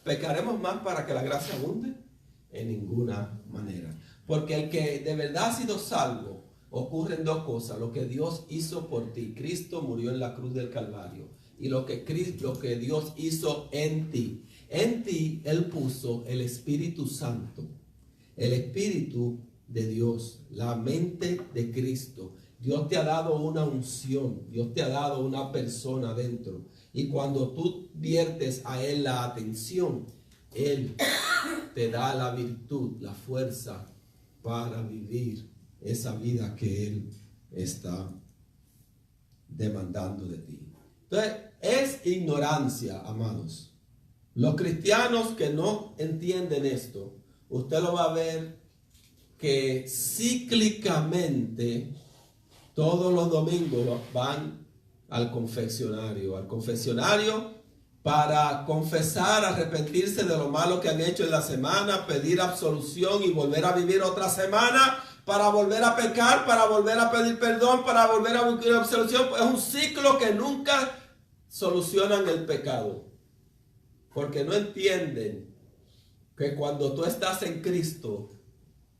¿pecaremos más para que la gracia abunde? En ninguna manera. Porque el que de verdad ha sido salvo, ocurren dos cosas. Lo que Dios hizo por ti. Cristo murió en la cruz del Calvario. Y lo que Dios hizo en ti. En ti Él puso el Espíritu Santo. El Espíritu de Dios. La mente de Cristo. Dios te ha dado una unción. Dios te ha dado una persona dentro. Y cuando tú viertes a Él la atención, Él te da la virtud, la fuerza para vivir esa vida que Él está demandando de ti. Entonces, es ignorancia, amados. Los cristianos que no entienden esto, usted lo va a ver que cíclicamente todos los domingos van al confesionario. Para confesar, arrepentirse de lo malo que han hecho en la semana, pedir absolución y volver a vivir otra semana, para volver a pecar, para volver a pedir perdón, para volver a buscar absolución. Es un ciclo que nunca solucionan el pecado. Porque no entienden que cuando tú estás en Cristo,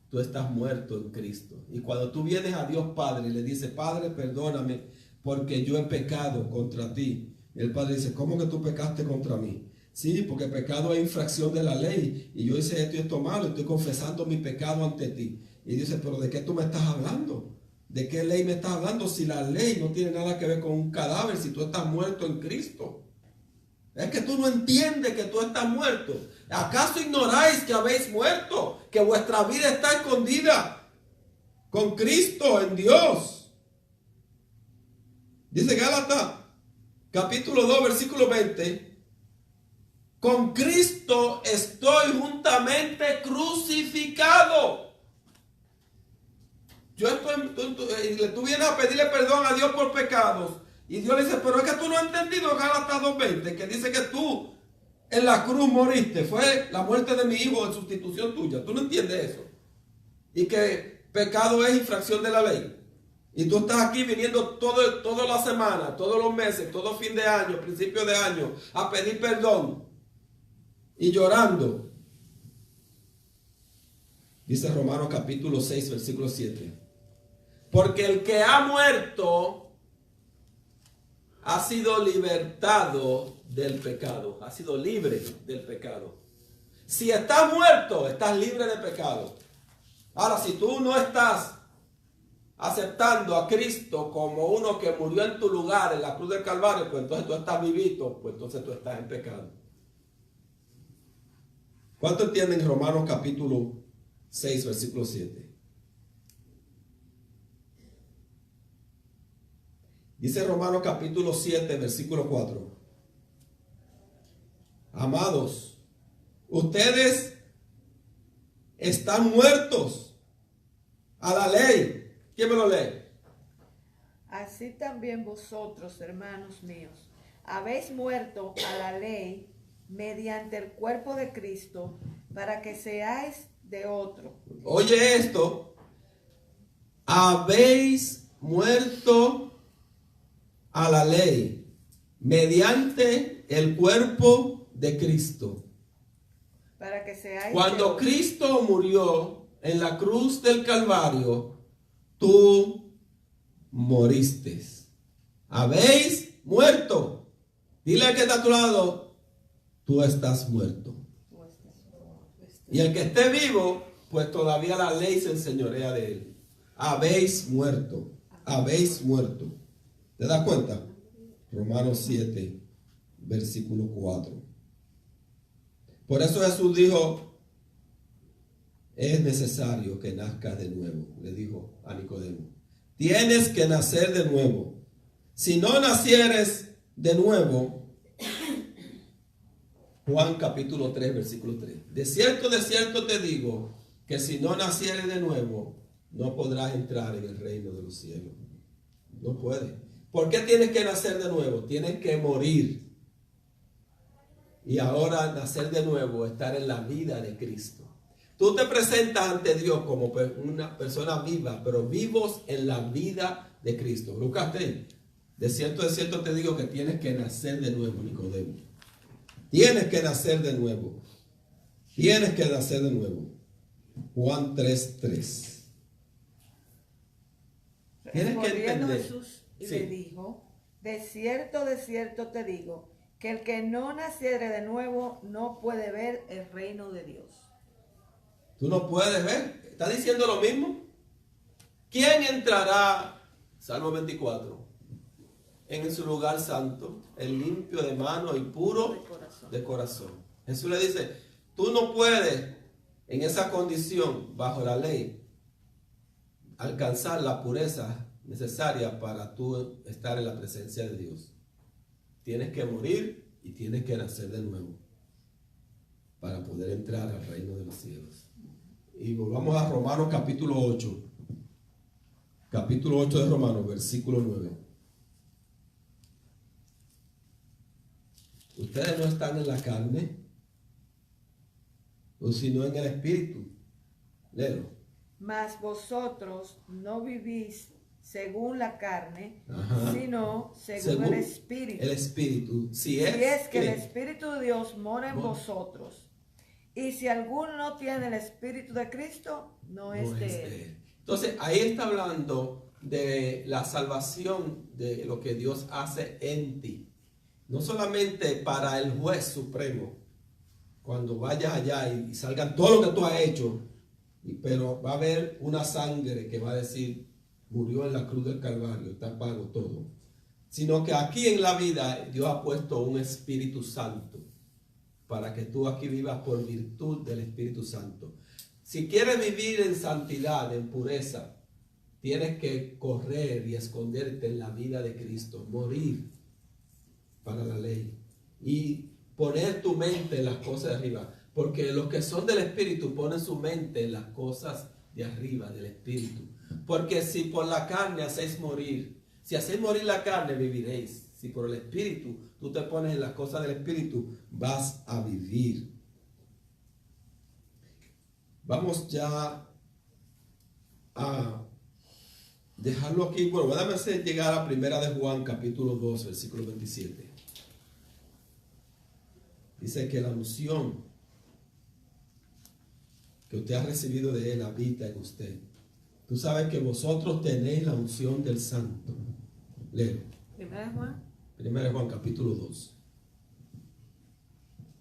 tú estás muerto en Cristo. Y cuando tú vienes a Dios Padre y le dices, Padre, perdóname porque yo he pecado contra ti. El Padre dice, ¿cómo que tú pecaste contra mí? Sí, porque pecado es infracción de la ley. Y yo hice esto y esto malo. Estoy confesando mi pecado ante ti. Y dice, ¿pero de qué tú me estás hablando? ¿De qué ley me estás hablando? Si la ley no tiene nada que ver con un cadáver, si tú estás muerto en Cristo. Es que tú no entiendes que tú estás muerto. ¿Acaso ignoráis que habéis muerto? Que vuestra vida está escondida con Cristo en Dios. Dice Gálatas capítulo 2, versículo 20. Con Cristo estoy juntamente crucificado. Tú vienes a pedirle perdón a Dios por pecados. Y Dios le dice, pero es que tú no has entendido Gálatas 2:20, que dice que tú en la cruz moriste. Fue la muerte de mi hijo en sustitución tuya. Tú no entiendes eso. Y que pecado es infracción de la ley. Y tú estás aquí viniendo toda la semana, todos los meses, todo fin de año, principio de año, a pedir perdón. Y llorando. Dice Romanos capítulo 6, versículo 7. Porque el que ha muerto ha sido libertado del pecado, ha sido libre del pecado. Si estás muerto, estás libre de pecado. Ahora, si tú no estás aceptando a Cristo como uno que murió en tu lugar en la cruz del Calvario, pues entonces tú estás vivito, pues entonces tú estás en pecado. ¿Cuánto entienden Romanos capítulo 6, versículo 7? Dice Romanos capítulo 7, versículo 4. Amados, ustedes están muertos a la ley. ¿Quién me lo lee? Así también vosotros, hermanos míos, habéis muerto a la ley mediante el cuerpo de Cristo, para que seáis de otro. Oye esto, habéis muerto a la ley mediante el cuerpo de Cristo. Para que seáis Cuando de otro. Cristo murió en la cruz del Calvario, tú moriste. Habéis muerto. Dile al que está a tu lado, tú estás muerto. Y el que esté vivo, pues todavía la ley se enseñorea de él. Habéis muerto. Habéis muerto. ¿Te das cuenta? Romanos 7, versículo 4. Por eso Jesús dijo, es necesario que nazcas de nuevo. Le dijo a Nicodemo, tienes que nacer de nuevo. Si no nacieres de nuevo, Juan capítulo 3, versículo 3. De cierto te digo, que si no nacieres de nuevo, no podrás entrar en el reino de los cielos. No puedes. ¿Por qué tienes que nacer de nuevo? Tienes que morir. Y ahora nacer de nuevo, estar en la vida de Cristo. Tú te presentas ante Dios como una persona viva, pero vivos en la vida de Cristo. ¿Buscaste? De cierto te digo que tienes que nacer de nuevo, Nicodemo. Tienes que nacer de nuevo. Tienes que nacer de nuevo. Juan 3, 3. Tienes que Respondiendo entender. Jesús y Sí. le dijo, de cierto te digo, que el que no naciere de nuevo no puede ver el reino de Dios. Tú no puedes ver. Está diciendo lo mismo. ¿Quién entrará? Salmo 24. En su lugar santo, el limpio de mano y puro de corazón. Jesús le dice, tú no puedes en esa condición, bajo la ley, alcanzar la pureza necesaria para tú estar en la presencia de Dios. Tienes que morir y tienes que nacer de nuevo para poder entrar al reino de los cielos. Y volvamos a Romanos capítulo 8. Capítulo 8 de Romanos, versículo 9. Ustedes no están en la carne, sino en el espíritu. Léelo. Mas vosotros no vivís según la carne, Ajá. sino según el espíritu. El espíritu. Si Si es que el ¿qué? espíritu de Dios mora en vosotros. Y si alguno no tiene el espíritu de Cristo, no es de él. Entonces, ahí está hablando de la salvación, de lo que Dios hace en ti. No solamente para el juez supremo, cuando vayas allá y salgan todo lo que tú has hecho, pero va a haber una sangre que va a decir, murió en la cruz del Calvario, está pago todo. Sino que aquí en la vida Dios ha puesto un Espíritu Santo para que tú aquí vivas por virtud del Espíritu Santo. Si quieres vivir en santidad, en pureza, tienes que correr y esconderte en la vida de Cristo, morir para la ley y poner tu mente en las cosas de arriba, porque los que son del Espíritu ponen su mente en las cosas de arriba del Espíritu, porque si por la carne hacéis morir, si hacéis morir la carne viviréis, si por el Espíritu tú te pones en las cosas del Espíritu vas a vivir. Vamos ya a dejarlo aquí. Bueno, déjame hacer llegar a primera de Juan capítulo 2 versículo 27. Dice que la unción que usted ha recibido de Él habita en usted. Tú sabes que vosotros tenéis la unción del Santo. Leo. Primera de Juan. 1 Juan capítulo 2.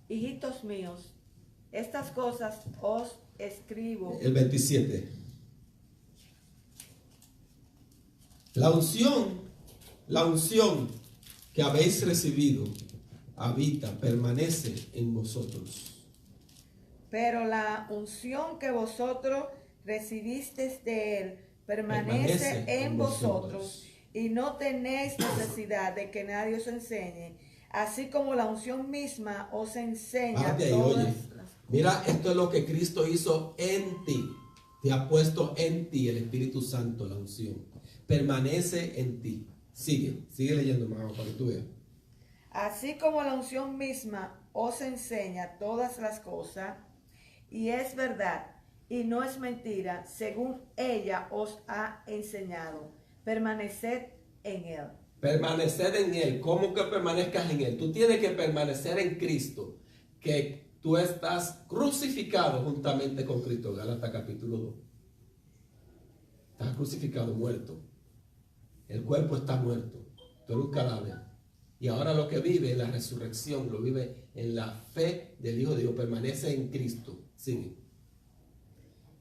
Hijitos míos, estas cosas os escribo. El 27. La unción que habéis recibido habita, permanece en vosotros. Pero la unción que vosotros recibisteis de él permanece en vosotros, y no tenéis necesidad de que nadie os enseñe, así como la unción misma os enseña Ahí, todas oye, las cosas. mira, esto es lo que Cristo hizo en ti. Te ha puesto en ti el Espíritu Santo, la unción. Permanece en ti. Sigue leyendo más para que tú veas. Así como la unción misma os enseña todas las cosas, y es verdad, y no es mentira, según ella os ha enseñado. Permaneced en él. Permanecer en Él. ¿Cómo que permanezcas en Él? Tú tienes que permanecer en Cristo, que tú estás crucificado juntamente con Cristo. Gálatas capítulo 2. Estás crucificado, muerto. El cuerpo está muerto. Tú eres un cadáver. Y ahora lo que vive en la resurrección, lo vive en la fe del Hijo de Dios. Permanece en Cristo. Sigue.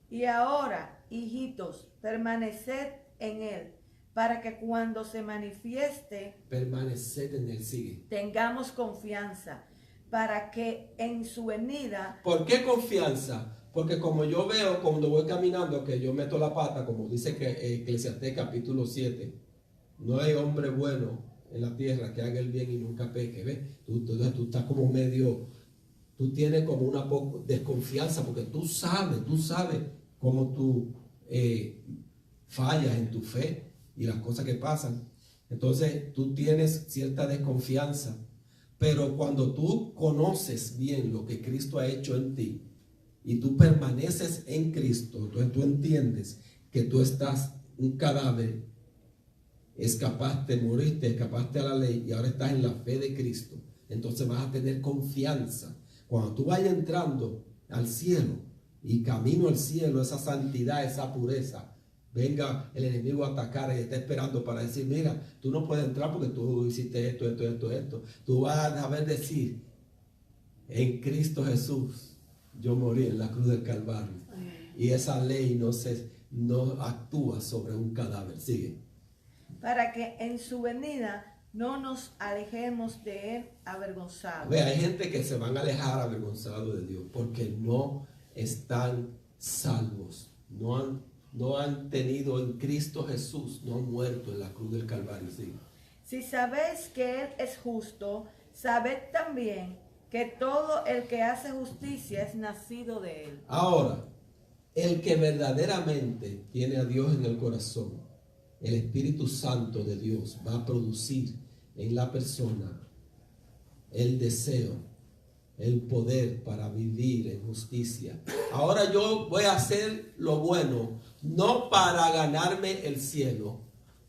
Y ahora, hijitos, permaneced en él, para que cuando se manifieste, Permaneced en Él. Sigue. tengamos confianza, para que en su venida... ¿Por qué confianza? Porque como yo veo cuando voy caminando que yo meto la pata, como dice que Eclesiastés capítulo 7, no hay hombre bueno en la tierra que haga el bien y nunca peque. ¿Ves? Tú estás como medio, tú tienes como una poco desconfianza porque tú sabes cómo tú fallas en tu fe y las cosas que pasan. Entonces tú tienes cierta desconfianza. Pero cuando tú conoces bien lo que Cristo ha hecho en ti y tú permaneces en Cristo, entonces tú entiendes que tú estás un cadáver, escapaste, moriste, escapaste a la ley y ahora estás en la fe de Cristo. Entonces vas a tener confianza. Cuando tú vayas entrando al cielo y camino al cielo, esa santidad, esa pureza, venga el enemigo a atacar y está esperando para decir, mira, tú no puedes entrar porque tú hiciste esto. Tú vas a saber decir, en Cristo Jesús, yo morí en la cruz del Calvario. Y esa ley no actúa sobre un cadáver. Sigue. Para que en su venida no nos alejemos de él avergonzados. Ve, hay gente que se van a alejar avergonzados de Dios porque no están salvos, no han tenido en Cristo Jesús, no han muerto en la cruz del Calvario. Sí. Si sabéis que él es justo, sabed también que todo el que hace justicia es nacido de él. Ahora, el que verdaderamente tiene a Dios en el corazón, el Espíritu Santo de Dios va a producir en la persona el deseo, el poder para vivir en justicia. Ahora yo voy a hacer lo bueno, no para ganarme el cielo.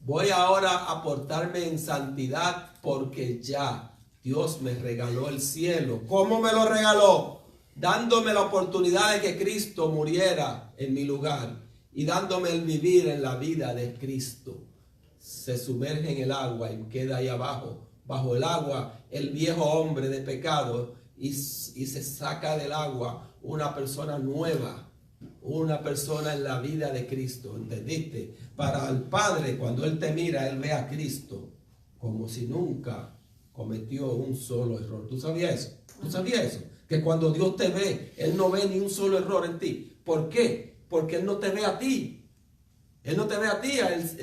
Voy ahora a portarme en santidad porque ya Dios me regaló el cielo. ¿Cómo me lo regaló? Dándome la oportunidad de que Cristo muriera en mi lugar y dándome el vivir en la vida de Cristo. Se sumerge en el agua y queda ahí abajo, bajo el agua, el viejo hombre de pecado y se saca del agua una persona nueva, una persona en la vida de Cristo, ¿entendiste? Para el Padre, cuando Él te mira, Él ve a Cristo como si nunca cometió un solo error. ¿Tú sabías eso? ¿Tú sabías eso? Que cuando Dios te ve, Él no ve ni un solo error en ti. ¿Por qué? Porque Él no te ve a ti. Él no te ve a ti,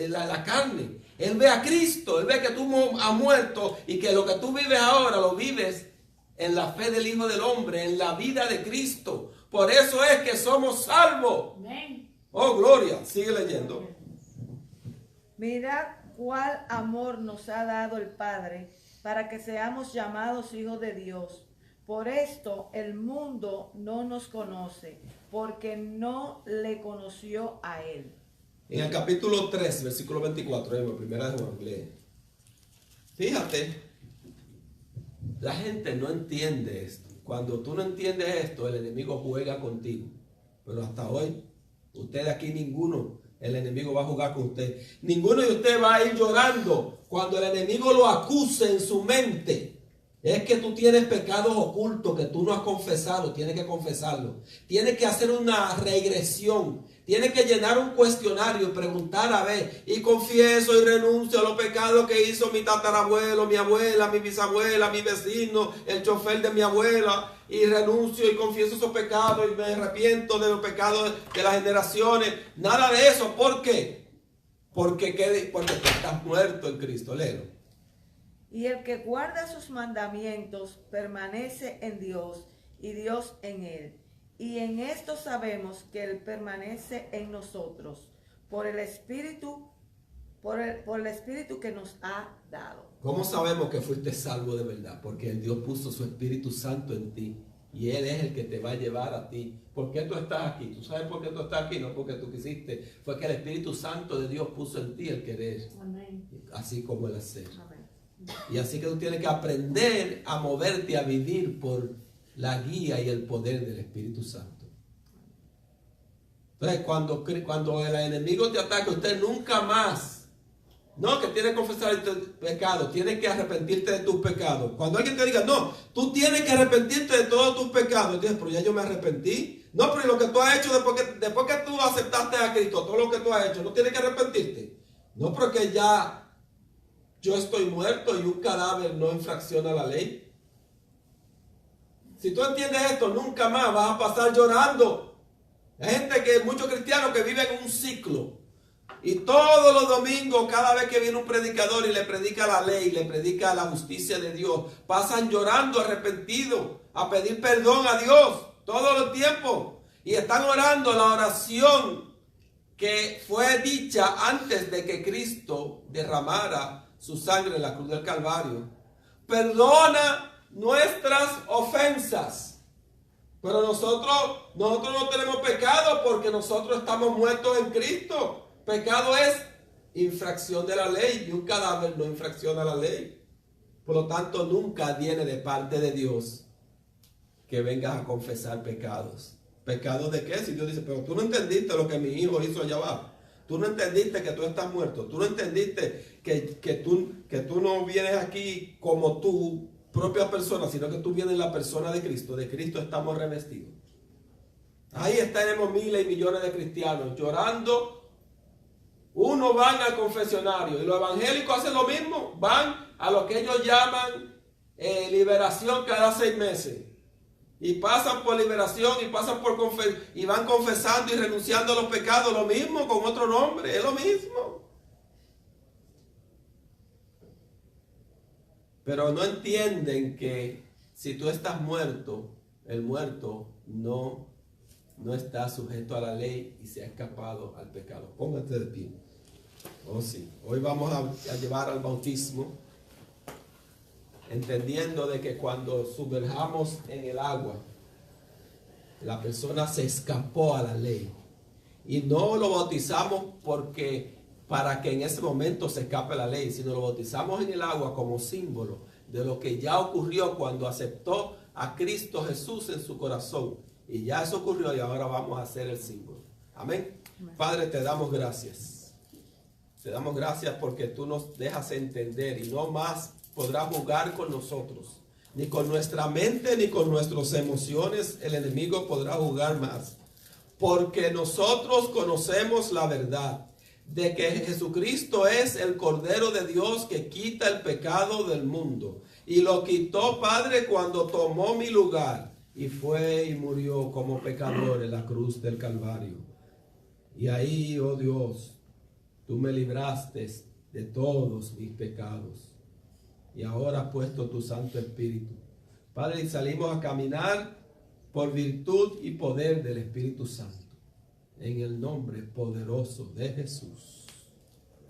la carne. Él ve a Cristo. Él ve que tú has muerto y que lo que tú vives ahora lo vives en la fe del Hijo del Hombre, en la vida de Cristo. Por eso es que somos salvos. Amén. Oh, gloria. Sigue leyendo. Mirad cuál amor nos ha dado el Padre para que seamos llamados hijos de Dios. Por esto el mundo no nos conoce, porque no le conoció a Él. En el capítulo 3, versículo 24, primera de Juan, lee. Fíjate, la gente no entiende esto. Cuando tú no entiendes esto, el enemigo juega contigo. Pero hasta hoy, ustedes aquí ninguno, el enemigo va a jugar con usted. Ninguno de ustedes va a ir llorando cuando el enemigo lo acuse en su mente. Es que tú tienes pecados ocultos que tú no has confesado, tienes que confesarlo. Tienes que hacer una regresión, tienes que llenar un cuestionario y preguntar a ver, y confieso y renuncio a los pecados que hizo mi tatarabuelo, mi abuela, mi bisabuela, mi vecino, el chofer de mi abuela, y renuncio y confieso esos pecados y me arrepiento de los pecados de las generaciones. Nada de eso. ¿Por qué? Porque tú estás muerto en Cristo. Léelo. Y el que guarda sus mandamientos permanece en Dios y Dios en él. Y en esto sabemos que Él permanece en nosotros por el Espíritu, por el Espíritu que nos ha dado. ¿Cómo sabemos que fuiste salvo de verdad? Porque el Dios puso su Espíritu Santo en ti y Él es el que te va a llevar a ti. ¿Por qué tú estás aquí? ¿Tú sabes por qué tú estás aquí? No porque tú quisiste. Fue que el Espíritu Santo de Dios puso en ti el querer. Amén. Así como el hacer. Amén. Y así que tú tienes que aprender a moverte, a vivir por la guía y el poder del Espíritu Santo. Entonces, cuando el enemigo te ataca, usted nunca más, no, que tienes que confesar el pecado, tienes que arrepentirte de tus pecados. Cuando alguien te diga, no, tú tienes que arrepentirte de todos tus pecados, dices, pero ya yo me arrepentí. No, pero lo que tú has hecho después que tú aceptaste a Cristo, todo lo que tú has hecho, no tienes que arrepentirte. No, porque ya yo estoy muerto y un cadáver no infracciona la ley. Si tú entiendes esto, nunca más vas a pasar llorando. Hay muchos cristianos que viven un ciclo. Y todos los domingos, cada vez que viene un predicador y le predica la ley, le predica la justicia de Dios, pasan llorando, arrepentidos, a pedir perdón a Dios todo el tiempo. Y están orando la oración que fue dicha antes de que Cristo derramara su sangre en la cruz del Calvario. Perdona nuestras ofensas. Pero nosotros no tenemos pecado porque nosotros estamos muertos en Cristo. Pecado es infracción de la ley y un cadáver no infracciona la ley. Por lo tanto, nunca viene de parte de Dios que vengas a confesar pecados. ¿Pecados de qué? Si Dios dice, pero tú no entendiste lo que mi hijo hizo allá abajo. Tú no entendiste que tú estás muerto. Tú no entendiste que tú no vienes aquí como tu propia persona, sino que tú vienes en la persona de Cristo. De Cristo estamos revestidos. Ahí tenemos miles y millones de cristianos llorando. Unos van al confesionario y los evangélicos hacen lo mismo. Van a lo que ellos llaman liberación cada 6 meses. Y pasan por liberación y pasan por y van confesando y renunciando a los pecados. Lo mismo con otro nombre, es lo mismo. Pero no entienden que si tú estás muerto, el muerto no está sujeto a la ley y se ha escapado al pecado. Póngate de pie. Oh sí, hoy vamos a llevar al bautismo, entendiendo de que cuando sumerjamos en el agua, la persona se escapó a la ley. Y no lo bautizamos para que en ese momento se escape la ley, sino lo bautizamos en el agua como símbolo de lo que ya ocurrió cuando aceptó a Cristo Jesús en su corazón. Y ya eso ocurrió y ahora vamos a hacer el símbolo. Amén. Padre, te damos gracias. Te damos gracias porque tú nos dejas entender y no más podrás jugar con nosotros. Ni con nuestra mente ni con nuestras emociones el enemigo podrá jugar más. Porque nosotros conocemos la verdad de que Jesucristo es el Cordero de Dios que quita el pecado del mundo. Y lo quitó, Padre, cuando tomó mi lugar y fue y murió como pecador en la cruz del Calvario. Y ahí, oh Dios, tú me libraste de todos mis pecados. Y ahora has puesto tu Santo Espíritu. Padre, y salimos a caminar por virtud y poder del Espíritu Santo. En el nombre poderoso de Jesús.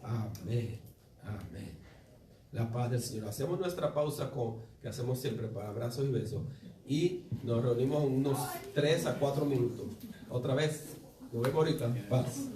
Amén. Amén. La paz del Señor. Hacemos nuestra pausa que hacemos siempre para abrazos y besos. Y nos reunimos en unos 3 a 4 minutos. Otra vez. Nos vemos ahorita. Paz.